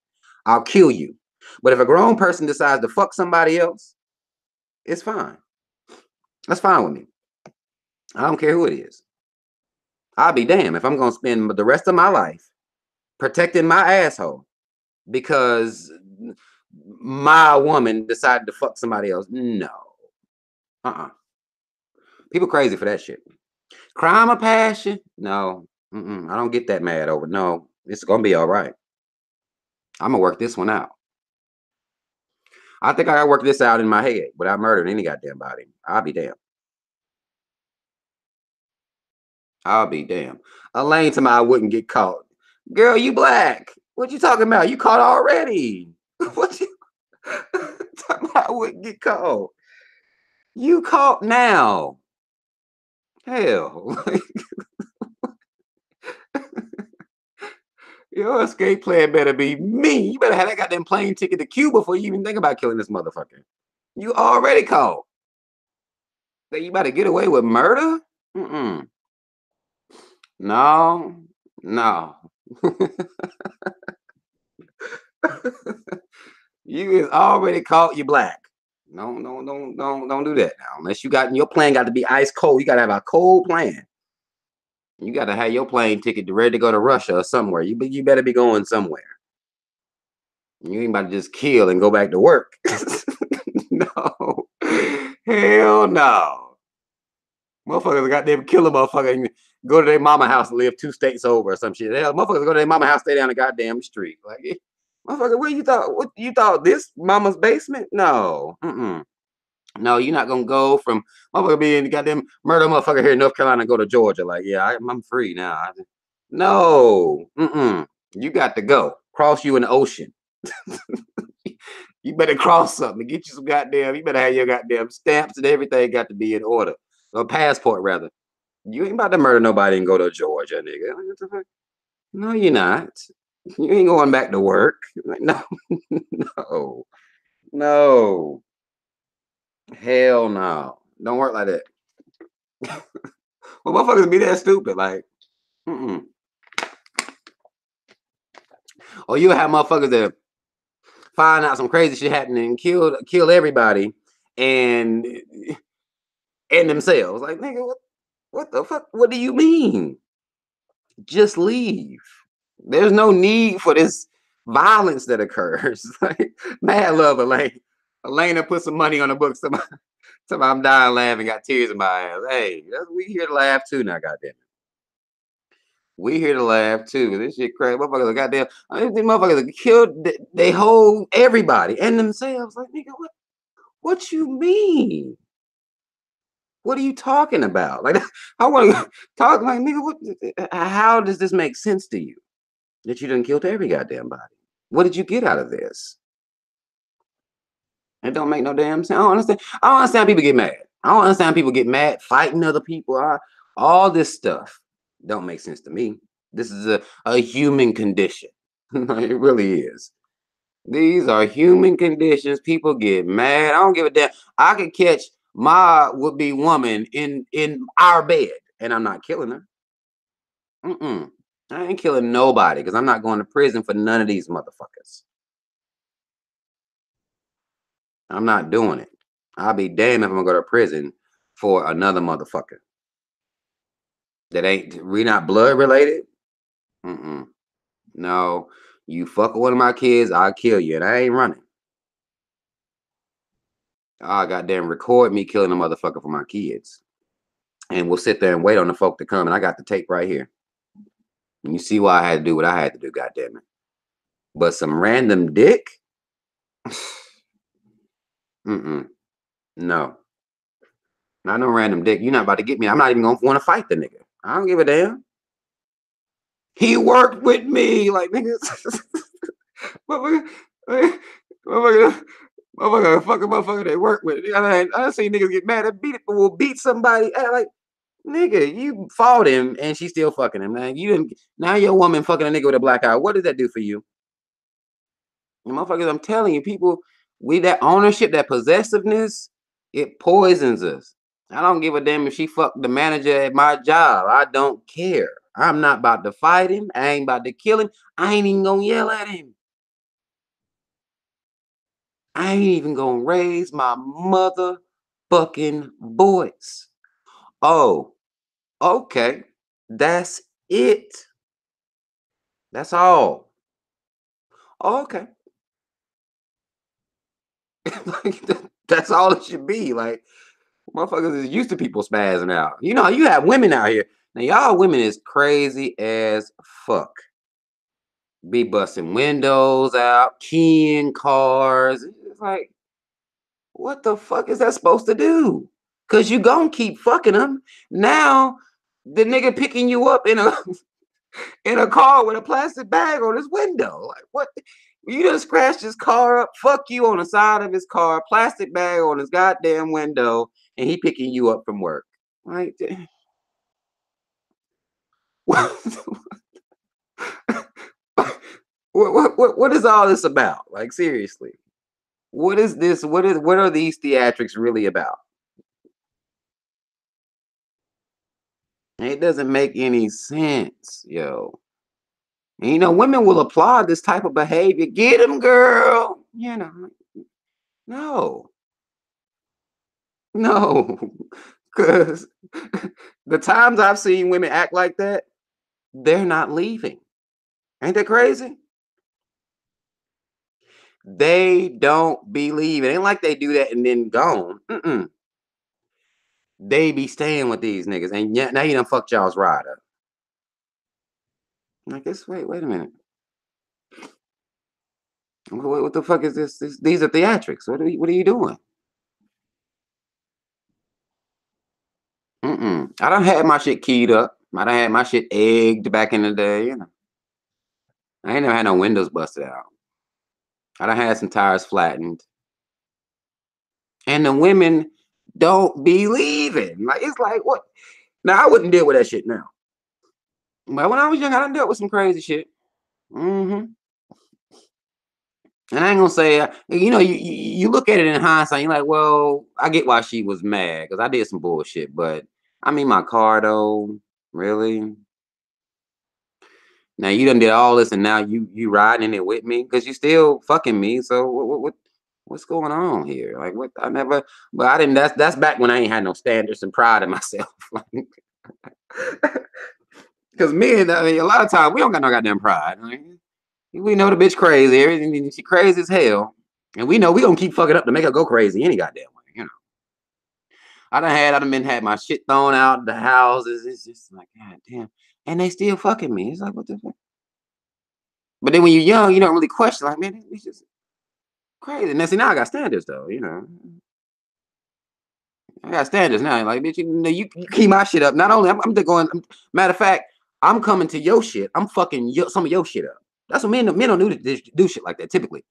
I'll kill you. But if a grown person decides to fuck somebody else, it's fine. That's fine with me. I don't care who it is. I'll be damned if I'm going to spend the rest of my life protecting my asshole because my woman decided to fuck somebody else. No. People crazy for that shit. Crime of passion? No. I don't get that mad over. No, it's gonna be all right. I'm gonna work this one out. I think I gotta work this out in my head without murdering any goddamn body. I'll be damned. I'll be damned. Elaine to I wouldn't get caught. Girl, you black. What you talking about? You caught already. What you talking about? I wouldn't get caught. You caught now. Hell. Your escape plan better be me. You better have that goddamn plane ticket to Cuba before you even think about killing this motherfucker. You already caught. So you about to get away with murder? No. You is already caught. You black. No, don't do that now. Unless your plan got to be ice cold. You gotta have a cold plan. You gotta have your plane ticket ready to go to Russia or somewhere. You better be going somewhere. You ain't about to just kill and go back to work. No. Hell no. Motherfuckers got them kill a motherfucker and go to their mama house and live 2 states over or some shit. Hell, motherfuckers go to their mama house, stay down the goddamn street. Like, motherfucker, what you thought this mama's basement? No. No, you're not gonna go from motherfucker being goddamn murder motherfucker here in North Carolina and go to Georgia. Like, yeah, I'm free now. No. You got to go. Cross you in the ocean. You better cross something. Get you some goddamn. You better have your goddamn stamps and everything got to be in order. A passport, rather. You ain't about to murder nobody and go to Georgia, nigga. No, you're not. You ain't going back to work. No, no. Hell no. Don't work like that. Well, motherfuckers be that stupid. Like, Or you have motherfuckers that find out some crazy shit happening and kill everybody and themselves. Like, nigga, what? What the fuck? What do you mean? Just leave. There's no need for this violence that occurs. Like, mad love Elaine. Elena put some money on the book. Somebody, I'm dying laughing, got tears in my eyes. Hey, we here to laugh too now, goddamn it. We here to laugh too. This shit crazy. Motherfuckers, goddamn, these motherfuckers killed they whole everybody and themselves. Like, nigga, what you mean? What are you talking about? Like, I want to talk like, nigga, how does this make sense to you? That you done killed every goddamn body. What did you get out of this? It don't make no damn sense. I don't understand. I don't understand people get mad. I don't understand people get mad, fighting other people. All this stuff don't make sense to me. This is a human condition. It really is. These are human conditions. People get mad. I don't give a damn. I could catch my would-be woman in our bed, and I'm not killing her. I ain't killing nobody because I'm not going to prison for none of these motherfuckers. I'm not doing it. I'll be damned if I'm gonna go to prison for another motherfucker. We not blood related. No, you fuck with one of my kids, I'll kill you, and I ain't running. I goddamn record me killing a motherfucker for my kids, and we'll sit there and wait on the folk to come. And I got the tape right here. And you see why I had to do what I had to do, goddamn it. But some random dick. No, not no random dick. You're not about to get me. I'm not even gonna want to fight the nigga. I don't give a damn. He worked with me, like niggas. Motherfucker, they work with. I see niggas get mad at will beat somebody. Like, nigga, you fought him and she still fucking him. Man, you didn't. Now your woman fucking a nigga with a black eye. What does that do for you? And motherfuckers, I'm telling you, people, that ownership, that possessiveness, it poisons us. I don't give a damn if she fucked the manager at my job. I don't care. I'm not about to fight him. I ain't about to kill him. I ain't even gonna yell at him. I ain't even gonna raise my motherfucking voice. Oh, okay. That's it. That's all. Okay. That's all it should be. Like, motherfuckers is used to people spazzing out. You know, you have women out here. Now, y'all women is crazy as fuck. Be busting windows out, keying cars. It's like, what the fuck is that supposed to do? Because you gonna keep fucking them. Now, the nigga picking you up in a car with a plastic bag on his window. Like, what? You done scratched his car up, fuck you on the side of his car, plastic bag on his goddamn window, and he picking you up from work. Right? What is all this about? Like, seriously. What is this? What are these theatrics really about? It doesn't make any sense, yo. And, you know, women will applaud this type of behavior. Get him, girl. You know, no, because the times I've seen women act like that, they're not leaving. Ain't that crazy? They don't be leaving. It ain't like they do that and then gone. They be staying with these niggas, and yet now you done fucked y'all's ride up. Like this. Wait a minute. What the fuck is this? These are theatrics. What are you doing? I done had my shit keyed up. I done had my shit egged back in the day. You know, I ain't never had no windows busted out. I done had some tires flattened. And the women don't be leaving. Like, it's like, what? Now, I wouldn't deal with that shit now. But when I was young, I done dealt with some crazy shit. And I ain't gonna say, you know, you look at it in hindsight, you're like, well, I get why she was mad, because I did some bullshit. But, I mean, my car, though, really? Now, you done did all this, and now you riding in it with me? Because you still fucking me, so what's going on here? Like, what? I never, but I didn't, that's back when I ain't had no standards and pride in myself. Because men, I mean, a lot of times we don't got no goddamn pride. Right? We know the bitch crazy. Everything, she crazy as hell. And we know we gonna keep fucking up to make her go crazy any goddamn way, you know. I done had my shit thrown out the house. It's just like, god damn. And they still fucking me. It's like, what the fuck? But then when you're young, you don't really question, like, man, it's just crazy. And see, now I got standards though, you know. I got standards now. Like, bitch, you keep my shit up. Not only I'm going. Matter of fact, I'm coming to your shit. I'm fucking some of your shit up. That's what men don't do shit like that typically.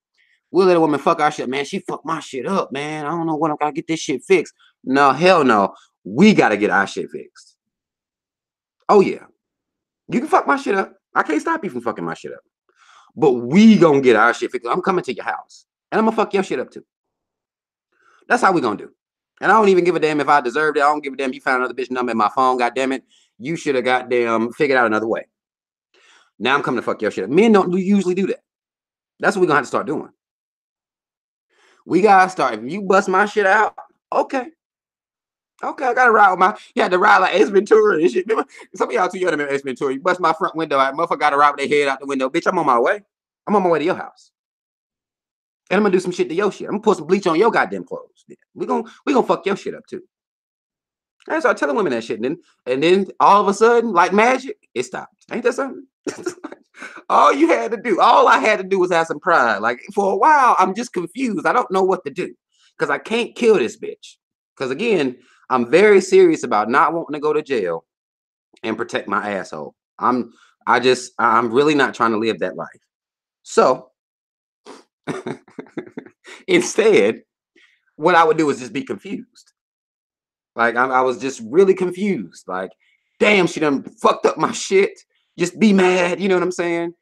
We'll let a woman fuck our shit. Man, she fucked my shit up, man. I don't know when I gotta get this shit fixed. No, hell no. We gotta get our shit fixed. Oh yeah. You can fuck my shit up. I can't stop you from fucking my shit up. But we gonna get our shit fixed. I'm coming to your house. And I'm gonna fuck your shit up too. That's how we gonna do. And I don't even give a damn if I deserved it. I don't give a damn if you found another bitch number in my phone. God damn it. You should have goddamn figured out another way. Now I'm coming to fuck your shit up. Men don't usually do that. That's what we're gonna have to start doing. We gotta start. If you bust my shit out, okay. Okay, I gotta ride with my. You had to ride like Ace Ventura and shit. Remember, some of y'all too young to remember Ace Ventura. You bust my front window out, motherfucker gotta ride with their head out the window. Bitch, I'm on my way. I'm on my way to your house. And I'm gonna do some shit to your shit. I'm gonna put some bleach on your goddamn clothes. We gonna fuck your shit up too. I start telling women that shit, and then all of a sudden, like magic, it stopped. Ain't that something? All I had to do was have some pride. Like for a while, I'm just confused. I don't know what to do because I can't kill this bitch. Because again, I'm very serious about not wanting to go to jail and protect my asshole. I'm really not trying to live that life. So instead, what I would do is just be confused. Like I was just really confused. Like, damn, she done fucked up my shit. Just be mad. You know what I'm saying?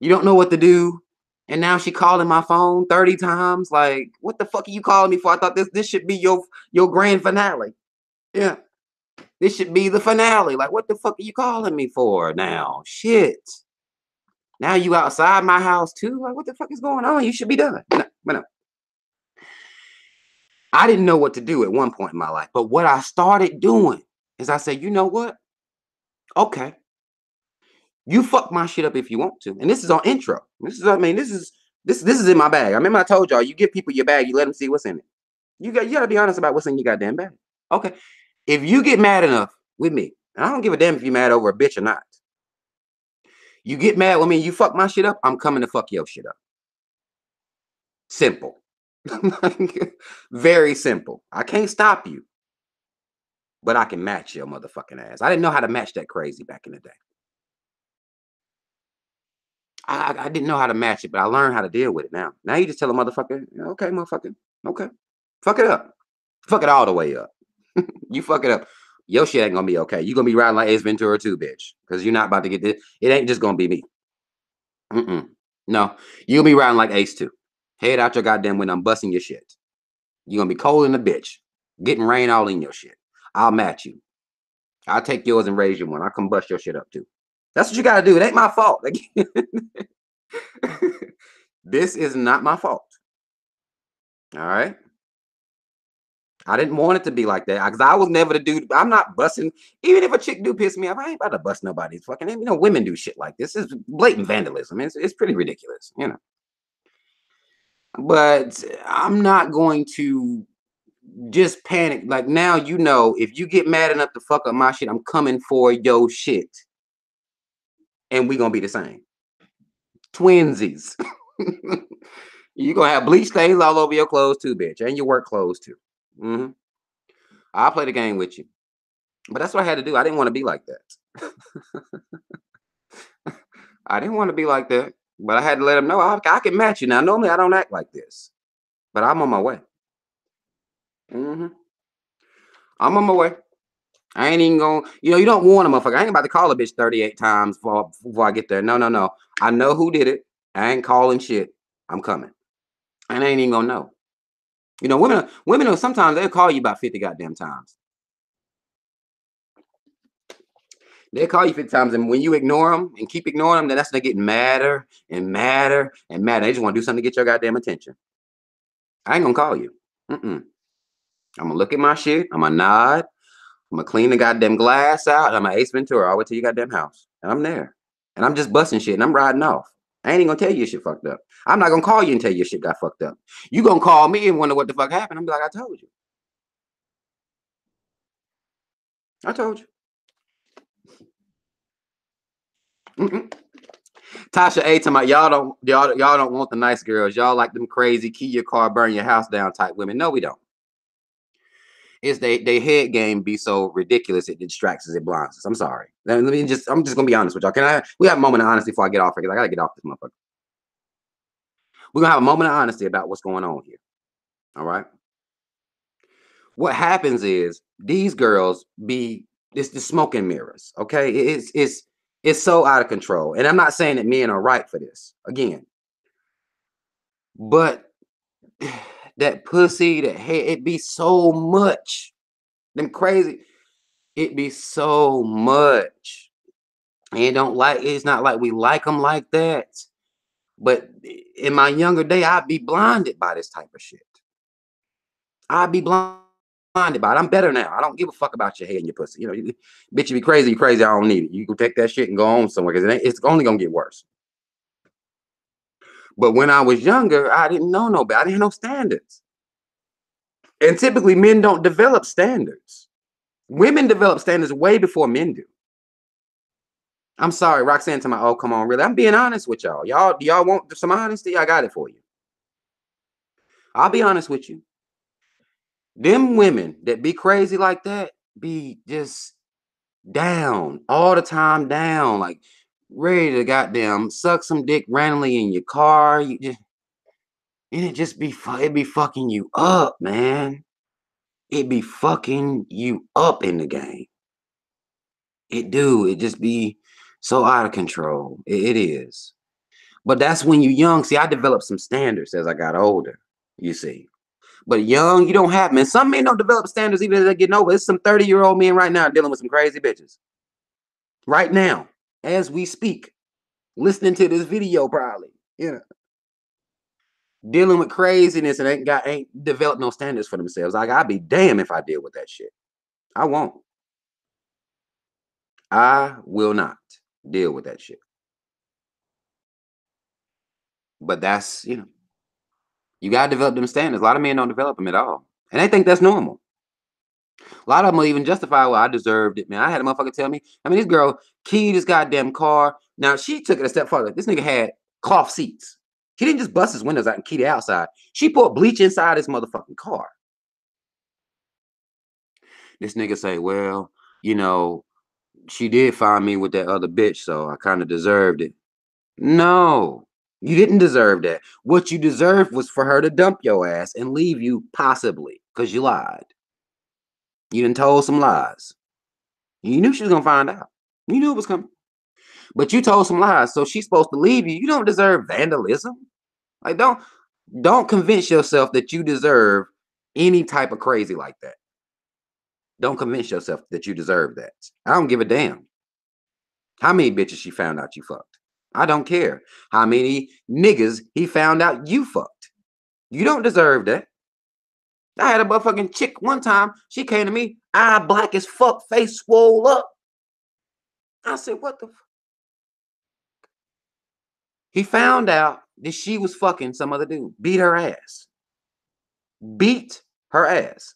You don't know what to do. And now she calling my phone 30 times. Like, what the fuck are you calling me for? I thought this should be your grand finale. Yeah. This should be the finale. Like, what the fuck are you calling me for now? Shit. Now you outside my house too? Like, what the fuck is going on? You should be done. No. I didn't know what to do at one point in my life. But what I started doing is I said, you know what? Okay. You fuck my shit up if you want to. And this is on intro. This is in my bag. I remember I told y'all, you give people your bag, you let them see what's in it. You gotta be honest about what's in your goddamn bag. Okay. If you get mad enough with me, and I don't give a damn if you're mad over a bitch or not. You get mad with me, you fuck my shit up, I'm coming to fuck your shit up. Simple. Very simple. I can't stop you. But I can match your motherfucking ass. I didn't know how to match that crazy back in the day. I didn't know how to match it, but I learned how to deal with it now. Now you just tell a motherfucker, okay, motherfucker, okay. Fuck it up. Fuck it all the way up. You fuck it up. Your shit ain't gonna be okay. You're gonna be riding like Ace Ventura too, bitch. Because you're not about to get this. It ain't just gonna be me. No. You'll be riding like Ace too. Head out your goddamn window. I'm busting your shit. You're gonna be cold in the bitch. Getting rain all in your shit. I'll match you. I'll take yours and raise you one. I'll come bust your shit up too. That's what you gotta do. It ain't my fault. This is not my fault. All right. I didn't want it to be like that because I was never the dude. I'm not busting. Even if a chick do piss me off, I ain't about to bust nobody's fucking name. You know, women do shit like this. It's blatant vandalism. It's pretty ridiculous, you know. But I'm not going to just panic. Like now, you know, if you get mad enough to fuck up my shit, I'm coming for your shit. And we gonna be the same. Twinsies. You're gonna have bleach stains all over your clothes too, bitch. And your work clothes too. I'll play the game with you. But that's what I had to do. I didn't want to be like that. I didn't want to be like that. But I had to let them know I can match you. Now, normally I don't act like this. But I'm on my way. I'm on my way. I ain't even going, you don't warn a motherfucker. I ain't about to call a bitch 38 times before I get there. No. I know who did it. I ain't calling shit. I'm coming. And I ain't even gonna know. You know, women are sometimes they'll call you about 50 goddamn times. They'll call you 50 times, and when you ignore them and keep ignoring them, then that's when they're getting madder and madder and madder. They just want to do something to get your goddamn attention. I ain't gonna call you. I'm gonna look at my shit. I'm gonna nod. I'm gonna clean the goddamn glass out. I'm gonna Ace Ventura all the way to your goddamn house. And I'm there. And I'm just busting shit and I'm riding off. I ain't even gonna tell you your shit fucked up. I'm not gonna call you and tell you your shit got fucked up. You gonna call me and wonder what the fuck happened. I'm be like, I told you. I told you. Tasha A to my y'all don't want the nice girls. Y'all like them crazy, key your car, burn your house down type women. No, we don't. It's they head game be so ridiculous it distracts us, it blinds us. I'm sorry. I'm just gonna be honest with y'all. We have a moment of honesty before I get off here because I gotta get off this motherfucker. We're gonna have a moment of honesty about what's going on here. All right. What happens is these girls it's the smoke and mirrors. Okay, it's so out of control. And I'm not saying that men are right for this again, but that pussy, that head, it be so much. Them crazy, it be so much. And it's not like we like them like that. But in my younger day, I'd be blinded by this type of shit. I'd be blinded by it. I'm better now. I don't give a fuck about your head and your pussy. You know, bitch, you be crazy, you crazy. I don't need it. You can take that shit and go on somewhere because it's only gonna get worse. But when I was younger, I didn't know no better. I didn't have no standards. And typically, men don't develop standards. Women develop standards way before men do. I'm sorry, Roxanne to my, oh, come on, really? I'm being honest with y'all. Y'all want some honesty? I got it for you. I'll be honest with you. Them women that be crazy like that be just down all the time, down, like ready to goddamn suck some dick randomly in your car. And it just be fucking you up, man. It be fucking you up in the game. It just be so out of control. It is. But that's when you're young. See, I developed some standards as I got older, you see. But young, you don't have, man. Some men don't develop standards even as they're getting over. There's some 30-year-old men right now dealing with some crazy bitches. Right now, as we speak, listening to this video probably, dealing with craziness and ain't developed no standards for themselves. Like, I'd be damned if I deal with that shit. I won't. I will not deal with that shit. But that's, you got to develop them standards. A lot of men don't develop them at all. And they think that's normal. A lot of them will even justify, well, I deserved it, man. I had a motherfucker tell me, this girl keyed his goddamn car. Now, she took it a step further. This nigga had cloth seats. He didn't just bust his windows out and key the outside. She poured bleach inside his motherfucking car. This nigga say, well, she did find me with that other bitch, so I kind of deserved it. No, you didn't deserve that. What you deserved was for her to dump your ass and leave you, possibly, because you lied. You done told some lies. You knew she was gonna find out. You knew it was coming. But you told some lies, so she's supposed to leave you. You don't deserve vandalism. Like, don't convince yourself that you deserve any type of crazy like that. Don't convince yourself that you deserve that. I don't give a damn how many bitches she found out you fucked. I don't care how many niggas he found out you fucked. You don't deserve that. I had a motherfucking chick one time. She came to me, eye black as fuck, face swole up. I said, what the fuck? He found out that she was fucking some other dude. Beat her ass. Beat her ass.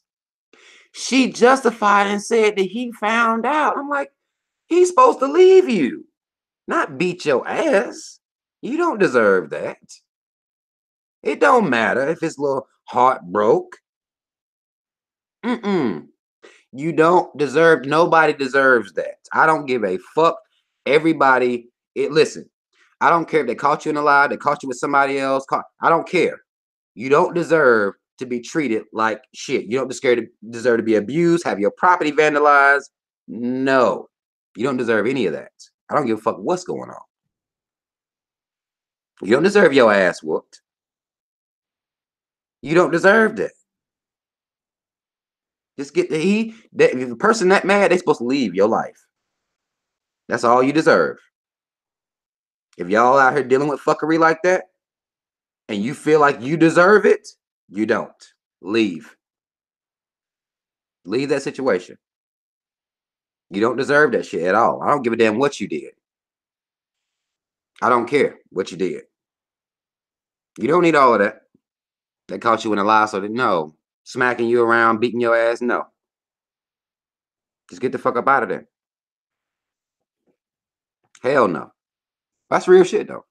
She justified and said that he found out. I'm like, he's supposed to leave you, not beat your ass. You don't deserve that. It don't matter if his little heart broke. You don't deserve, nobody deserves that. I don't give a fuck. Everybody, listen, I don't care if they caught you in a lie, they caught you with somebody else. I don't care. You don't deserve to be treated like shit. You don't deserve to be abused, have your property vandalized. No, you don't deserve any of that. I don't give a fuck what's going on. You don't deserve your ass whooped. You don't deserve that. Just get the person that mad, they're supposed to leave your life. That's all you deserve. If y'all out here dealing with fuckery like that, and you feel like you deserve it, you don't. Leave. Leave that situation. You don't deserve that shit at all. I don't give a damn what you did. I don't care what you did. You don't need all of that. They caught you in a lie, so that no. Smacking you around, beating your ass, no. Just get the fuck up out of there. Hell no. That's real shit though.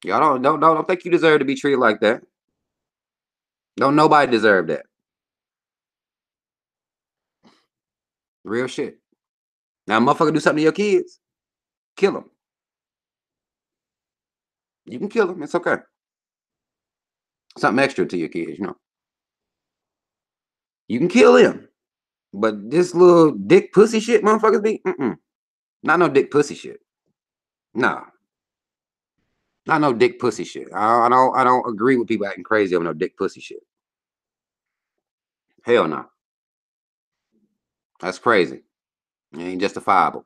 Y'all don't think you deserve to be treated like that. Don't nobody deserve that. Real shit. Now, motherfucker do something to your kids, kill them. You can kill them. It's okay. Something extra to your kids, you know. You can kill him. But this little dick pussy shit motherfuckers be, not no dick pussy shit. Nah. Not no dick pussy shit. I don't agree with people acting crazy over no dick pussy shit. Hell no. That's crazy. It ain't justifiable.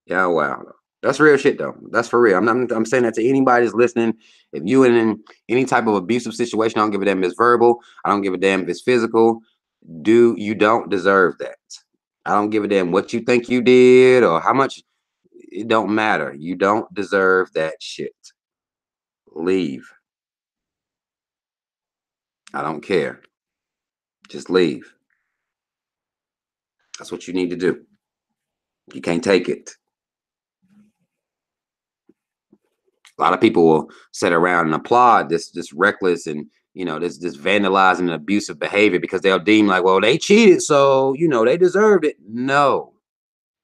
Yeah, wow. That's real shit though. That's for real. I'm saying that to anybody that's listening. If you in any type of abusive situation, I don't give a damn if it's verbal. I don't give a damn if it's physical. You don't deserve that. I don't give a damn what you think you did or how much. It don't matter. You don't deserve that shit. Leave. I don't care. Just leave. That's what you need to do. You can't take it. A lot of people will sit around and applaud this reckless and this vandalizing and abusive behavior because they'll deem like, well, they cheated, so they deserved it. No,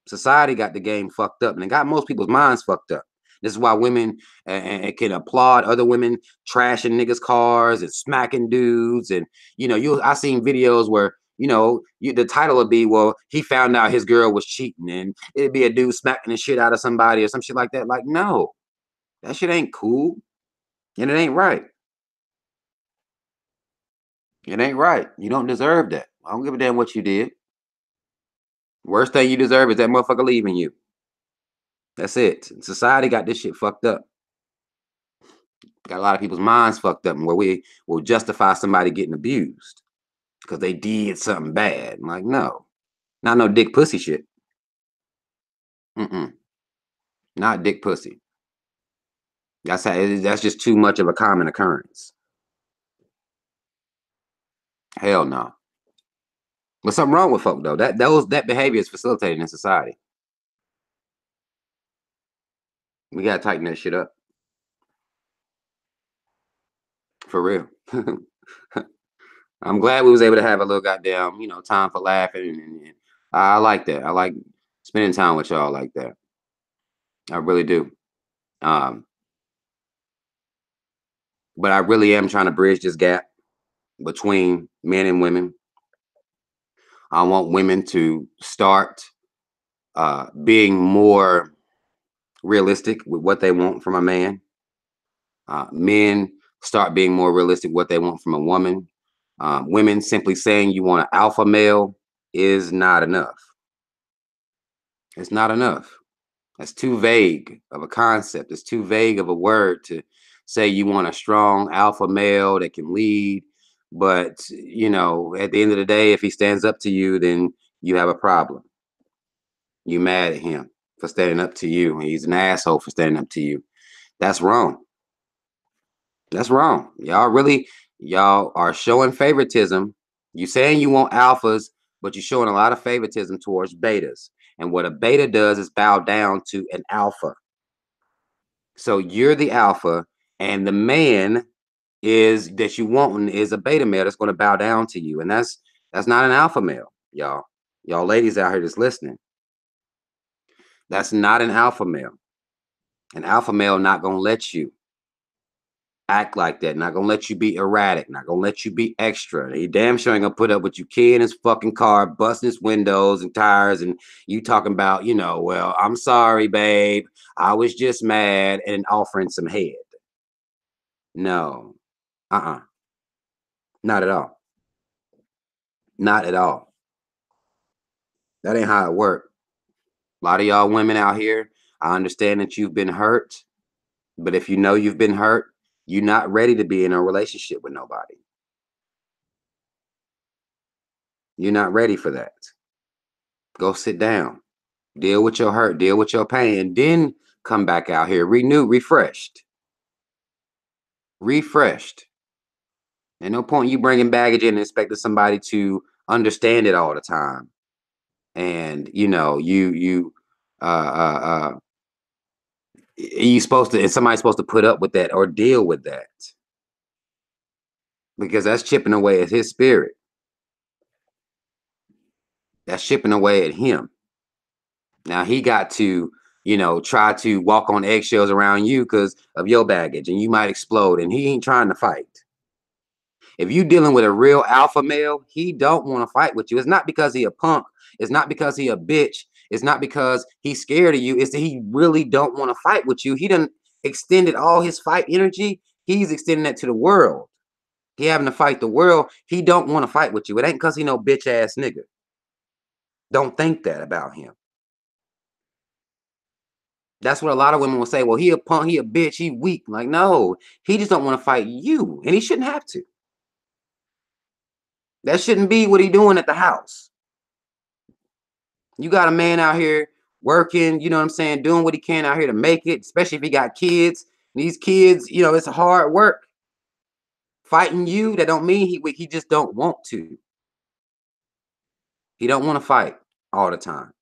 society got the game fucked up, and it got most people's minds fucked up. This is why women can applaud other women trashing niggas' cars and smacking dudes, and I seen videos where the title would be, well, he found out his girl was cheating, and it'd be a dude smacking the shit out of somebody or some shit like that. Like, no. That shit ain't cool. And it ain't right. It ain't right. You don't deserve that. I don't give a damn what you did. Worst thing you deserve is that motherfucker leaving you. That's it. Society got this shit fucked up. Got a lot of people's minds fucked up where we will justify somebody getting abused because they did something bad. I'm like, no. Not no dick pussy shit. Not dick pussy. That's just too much of a common occurrence. Hell no. But something wrong with folk though. That behavior is facilitated in society. We gotta tighten that shit up. For real. I'm glad we was able to have a little goddamn, time for laughing, and I like that. I like spending time with y'all like that. I really do. But I really am trying to bridge this gap between men and women. I want women to start being more realistic with what they want from a man. Men start being more realistic what they want from a woman. Women simply saying you want an alpha male is not enough. It's not enough. That's too vague of a concept. It's too vague of a word to say you want a strong alpha male that can lead. But, at the end of the day, if he stands up to you, then you have a problem. You mad at him for standing up to you. He's an asshole for standing up to you. That's wrong. That's wrong. Y'all are showing favoritism. You saying you want alphas, but you're showing a lot of favoritism towards betas. And what a beta does is bow down to an alpha. So you're the alpha, and the man that you want is a beta male that's going to bow down to you. And that's not an alpha male, y'all. Y'all ladies out here that's listening. That's not an alpha male. An alpha male not going to let you act like that. Not gonna let you be erratic. Not gonna let you be extra. He damn sure ain't gonna put up with you kid in his fucking car, busting his windows and tires, and you talking about, well, I'm sorry, babe. I was just mad, and offering some head. No. Not at all. Not at all. That ain't how it works. A lot of y'all women out here, I understand that you've been hurt, but if you know you've been hurt, you're not ready to be in a relationship with nobody. You're not ready for that. Go sit down. Deal with your hurt. Deal with your pain. And then come back out here. Renewed, refreshed. Refreshed. And no point you bringing baggage in and expecting somebody to understand it all the time. And, you know, you supposed to, and somebody's supposed to put up with that or deal with that. Because that's chipping away at his spirit. That's chipping away at him. Now he got to, you know, try to walk on eggshells around you because of your baggage, and you might explode, and he ain't trying to fight. If you dealing with a real alpha male, he don't want to fight with you. It's not because he a punk. It's not because he a bitch. It's not because he's scared of you. It's that he really don't want to fight with you. He done extended all his fight energy. He's extending that to the world. He having to fight the world. He don't want to fight with you. It ain't because he no bitch ass nigga. Don't think that about him. That's what a lot of women will say. Well, he a punk, he a bitch, he weak. Like, no, he just don't want to fight you. And he shouldn't have to. That shouldn't be what he doing at the house. You got a man out here working, you know what I'm saying, doing what he can out here to make it, especially if he got kids. These kids, you know, it's hard work. Fighting you, that don't mean he weak. He just don't want to. He don't want to fight all the time.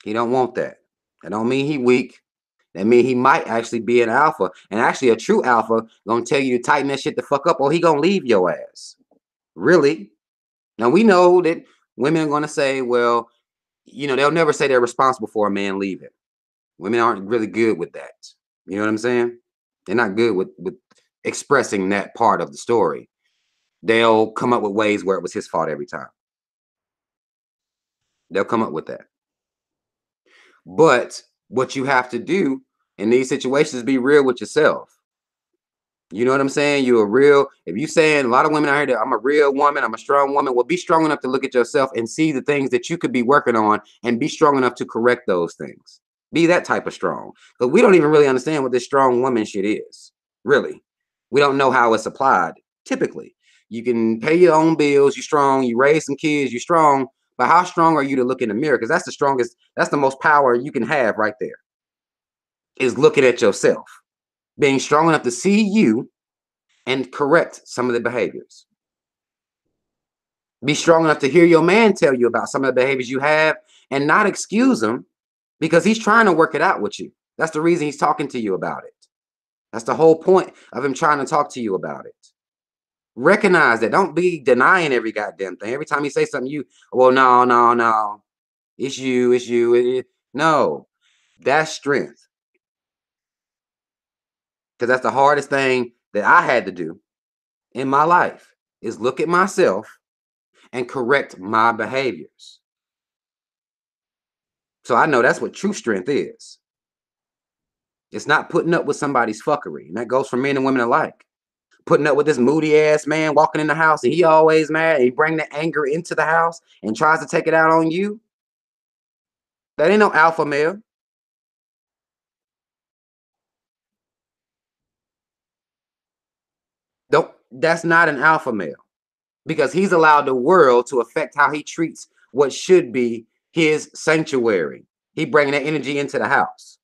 He don't want that. That don't mean he weak. That mean he might actually be an alpha. And actually a true alpha gonna tell you to tighten that shit the fuck up or he gonna leave your ass. Really? Now we know that women are gonna say, well, you know, they'll never say they're responsible for a man leaving. Women aren't really good with that. You know what I'm saying? They're not good with expressing that part of the story. They'll come up with ways where it was his fault every time. They'll come up with that. But what you have to do in these situations is be real with yourself. You know what I'm saying? You're a real, if you saying a lot of women out here that I'm a real woman, I'm a strong woman, well, be strong enough to look at yourself and see the things that you could be working on and be strong enough to correct those things. Be that type of strong. Because we don't even really understand what this strong woman shit is. Really. We don't know how it's applied. Typically, you can pay your own bills, you're strong, you raise some kids, you're strong, but how strong are you to look in the mirror? Because that's the strongest, that's the most power you can have right there, is looking at yourself. Being strong enough to see you and correct some of the behaviors. Be strong enough to hear your man tell you about some of the behaviors you have and not excuse him because he's trying to work it out with you. That's the reason he's talking to you about it. That's the whole point of him trying to talk to you about it. Recognize that. Don't be denying every goddamn thing. Every time he say something, you, well, no. It's you. No, that's strength. Because that's the hardest thing that I had to do in my life is look at myself and correct my behaviors. So I know that's what true strength is. It's not putting up with somebody's fuckery. And that goes for men and women alike. Putting up with this moody ass man walking in the house and he always mad and he bring the anger into the house and tries to take it out on you. That ain't no alpha male. That's not an alpha male because he's allowed the world to affect how he treats what should be his sanctuary. He bringing that energy into the house.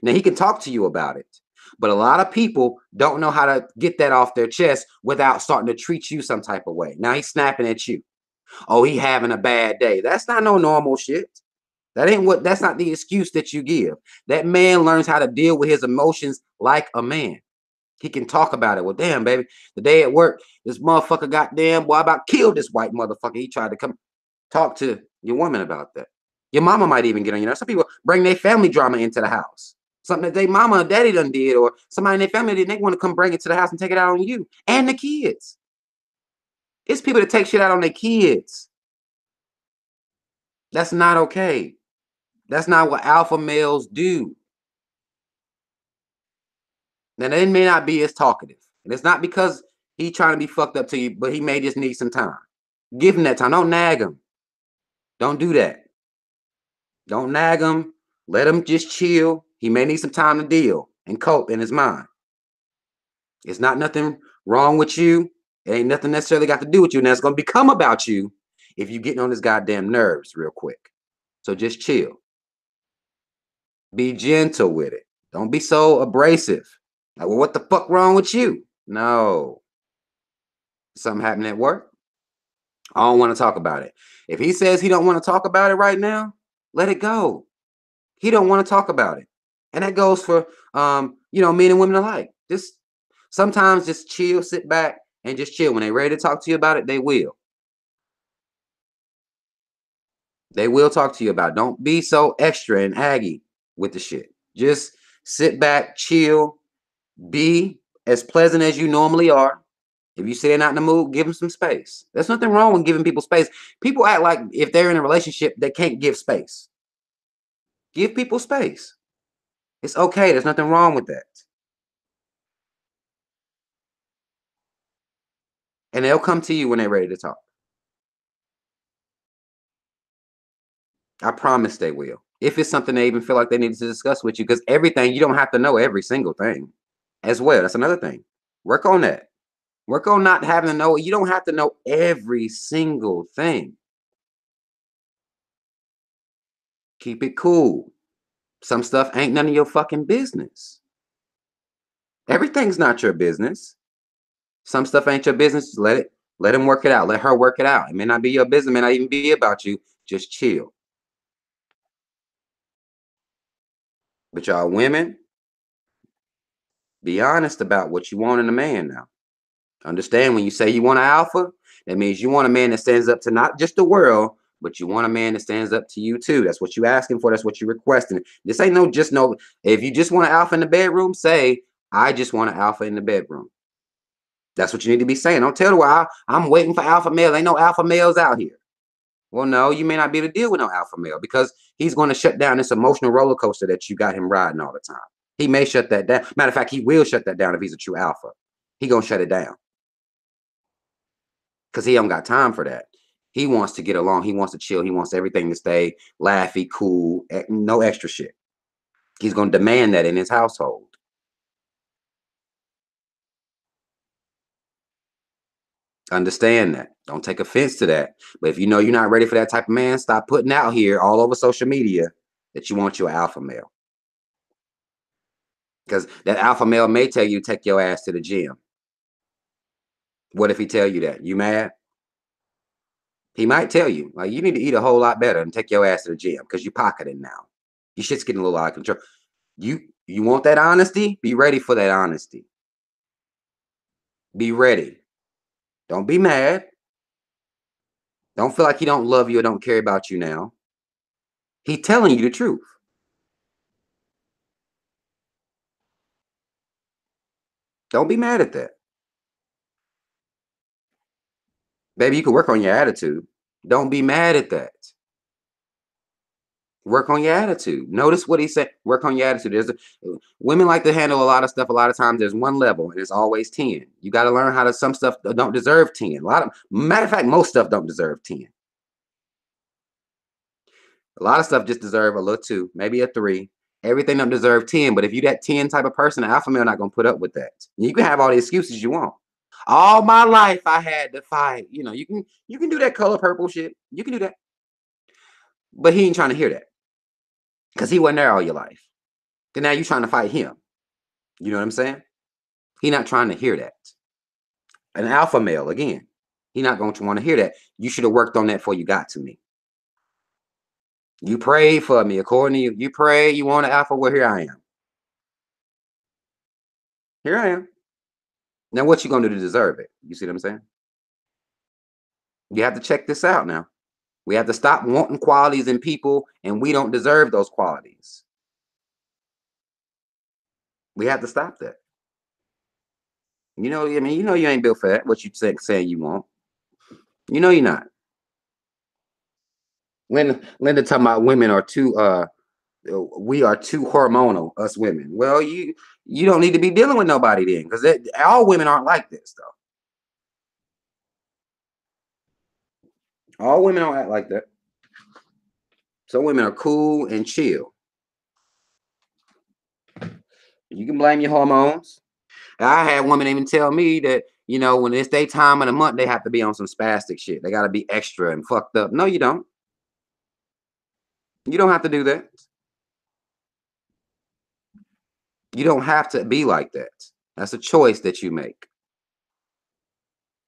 Now he can talk to you about it, but a lot of people don't know how to get that off their chest without starting to treat you some type of way. Now he's snapping at you. Oh, he having a bad day. That's not no normal shit. That's not the excuse that you give. That man learns how to deal with his emotions like a man. He can talk about it. Well, damn, baby, the day at work, this motherfucker goddamn, boy, I about killed this white motherfucker. He tried to come talk to your woman about that. Your mama might even get on you. Know, some people bring their family drama into the house. Something that their mama or daddy done did, or somebody in their family did, they want to come bring it to the house and take it out on you and the kids. It's people that take shit out on their kids. That's not okay. That's not what alpha males do. Now, they may not be as talkative. And it's not because he's trying to be fucked up to you, but he may just need some time. Give him that time. Don't nag him. Don't do that. Don't nag him. Let him just chill. He may need some time to deal and cope in his mind. It's not nothing wrong with you. It ain't nothing necessarily got to do with you, and that's gonna become about you if you getting on his goddamn nerves real quick. So just chill. Be gentle with it. Don't be so abrasive. Like, well, what the fuck wrong with you? No. Something happened at work. I don't want to talk about it. If he says he don't want to talk about it right now, let it go. He don't want to talk about it. And that goes for men and women alike. Just sometimes just chill, sit back, and just chill. When they're ready to talk to you about it, they will. They will talk to you about it. Don't be so extra and aggy with the shit. Just sit back, chill, be as pleasant as you normally are. If you say they're not in the mood, give them some space. There's nothing wrong with giving people space. People act like if they're in a relationship, they can't give space. Give people space. It's okay. There's nothing wrong with that. And they'll come to you when they're ready to talk. I promise they will. If it's something they even feel like they need to discuss with you, because everything, you don't have to know every single thing as well. That's another thing. Work on that. Work on not having to know. You don't have to know every single thing. Keep it cool. Some stuff ain't none of your fucking business. Everything's not your business. Some stuff ain't your business. Let him work it out. Let her work it out. It may not be your business. It may not even be about you. Just chill. But y'all women, be honest about what you want in a man now. Understand when you say you want an alpha, that means you want a man that stands up to not just the world, but you want a man that stands up to you too. That's what you're asking for. That's what you're requesting. This ain't no. If you just want an alpha in the bedroom, say, I just want an alpha in the bedroom. That's what you need to be saying. Don't tell the world, I'm waiting for alpha male. Ain't no alpha males out here. Well, no, you may not be able to deal with no alpha male because he's going to shut down this emotional roller coaster that you got him riding all the time. He may shut that down. Matter of fact, he will shut that down if he's a true alpha. He going to shut it down. Because he don't got time for that. He wants to get along. He wants to chill. He wants everything to stay laughy, cool, no extra shit. He's going to demand that in his household. Understand that. Don't take offense to that. But if you know you're not ready for that type of man, stop putting out here all over social media that you want your alpha male. Because that alpha male may tell you to take your ass to the gym. What if he tell you that? You mad? He might tell you, like, you need to eat a whole lot better and take your ass to the gym because you're pocketing now. Your shit's getting a little out of control. You want that honesty? Be ready for that honesty. Be ready. Don't be mad. Don't feel like he don't love you or don't care about you now. He's telling you the truth. Don't be mad at that. Baby, you can work on your attitude. Don't be mad at that. Work on your attitude. Notice what he said. Work on your attitude. Women like to handle a lot of stuff. A lot of times there's one level and it's always 10. You got to learn how to, some stuff don't deserve 10. Matter of fact, most stuff don't deserve 10. A lot of stuff just deserve a little 2, maybe a 3. Everything don't deserve 10. But if you that 10 type of person, an alpha male not going to put up with that. You can have all the excuses you want. All my life I had to fight. You can do that color purple shit. You can do that. But he ain't trying to hear that. Because he wasn't there all your life. And now you're trying to fight him. You know what I'm saying? He not trying to hear that. An alpha male, again, he not going to want to hear that. You should have worked on that before you got to me. You prayed for me. According to you, you pray, you want an alpha. Well, here I am. Here I am. Now, what you going to do to deserve it? You see what I'm saying? You have to check this out now. We have to stop wanting qualities in people, and we don't deserve those qualities. We have to stop that. You ain't built for that, what you saying you want. You know you're not. Linda talking about women are too we are too hormonal, us women. Well, you don't need to be dealing with nobody then, because all women aren't like this though. All women don't act like that. Some women are cool and chill. You can blame your hormones. I had women even tell me that, you know, when it's their time of the month, they have to be on some spastic shit. They got to be extra and fucked up. No, you don't. You don't have to do that. You don't have to be like that. That's a choice that you make.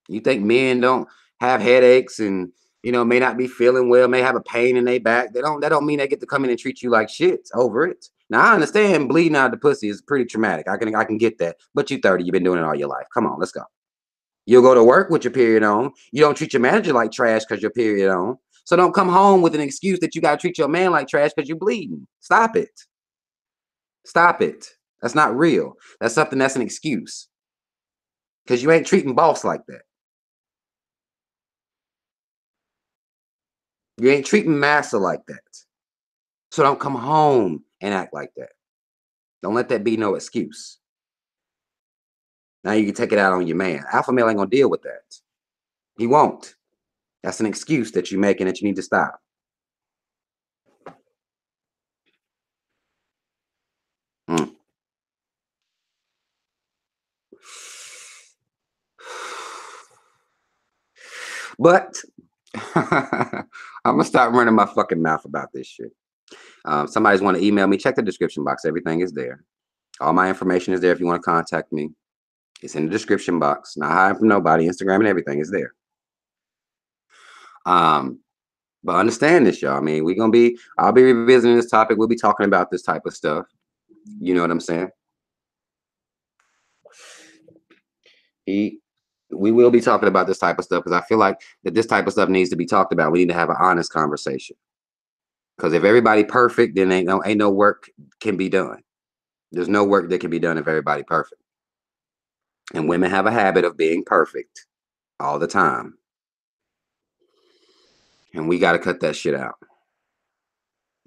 You think men don't have headaches and, you know, may not be feeling well, may have a pain in their back. That don't mean they get to come in and treat you like shit over it. Now I understand bleeding out the pussy is pretty traumatic. I can get that. But you 30, you've been doing it all your life. Come on, let's go. You'll go to work with your period on. You don't treat your manager like trash because your period on. So don't come home with an excuse that you got to treat your man like trash because you're bleeding. Stop it. Stop it. That's not real. That's something that's an excuse. Because you ain't treating boss like that. You ain't treating massa like that. So don't come home and act like that. Don't let that be no excuse. Now you can take it out on your man. Alpha male ain't gonna deal with that. He won't. That's an excuse that you're making that you need to stop. But I'm gonna stop running my fucking mouth about this shit. Somebody's want to email me, check the description box. Everything is there. All my information is there if you want to contact me. It's in the description box. Not hiding from nobody. Instagram and everything is there. But understand this, y'all. I mean, I'll be revisiting this topic. We'll be talking about this type of stuff. You know what I'm saying? We will be talking about this type of stuff because I feel like that this type of stuff needs to be talked about. We need to have an honest conversation. Because if everybody perfect, then ain't no work can be done. There's no work that can be done if everybody perfect. And women have a habit of being perfect all the time. And we got to cut that shit out.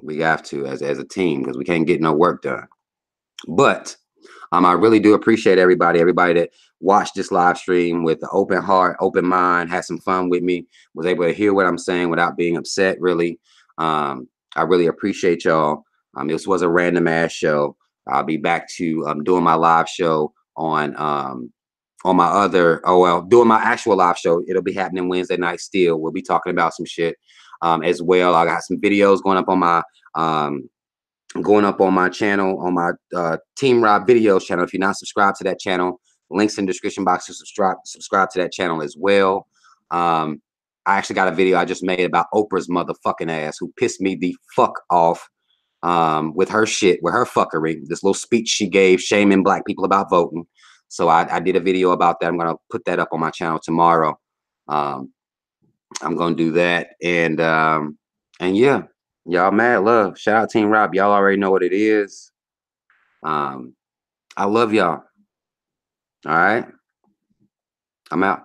We have to as a team because we can't get no work done. But I really do appreciate everybody that watched this live stream with an open heart, open mind, had some fun with me, was able to hear what I'm saying without being upset, really. I really appreciate y'all. This was a random ass show. I'll be back to doing my live show on my other, doing my actual live show. It'll be happening Wednesday night still. We'll be talking about some shit as well. I got some videos going up on my channel, on my Team Rob videos channel. If you're not subscribed to that channel, links in the description box to subscribe to that channel as well. I actually got a video I just made about Oprah's motherfucking ass, who pissed me the fuck off with her shit, with her fuckery. This little speech she gave shaming black people about voting. So I did a video about that. I'm going to put that up on my channel tomorrow. I'm going to do that. And yeah, y'all mad love. Shout out Team Rob. Y'all already know what it is. I love y'all. All right. I'm out.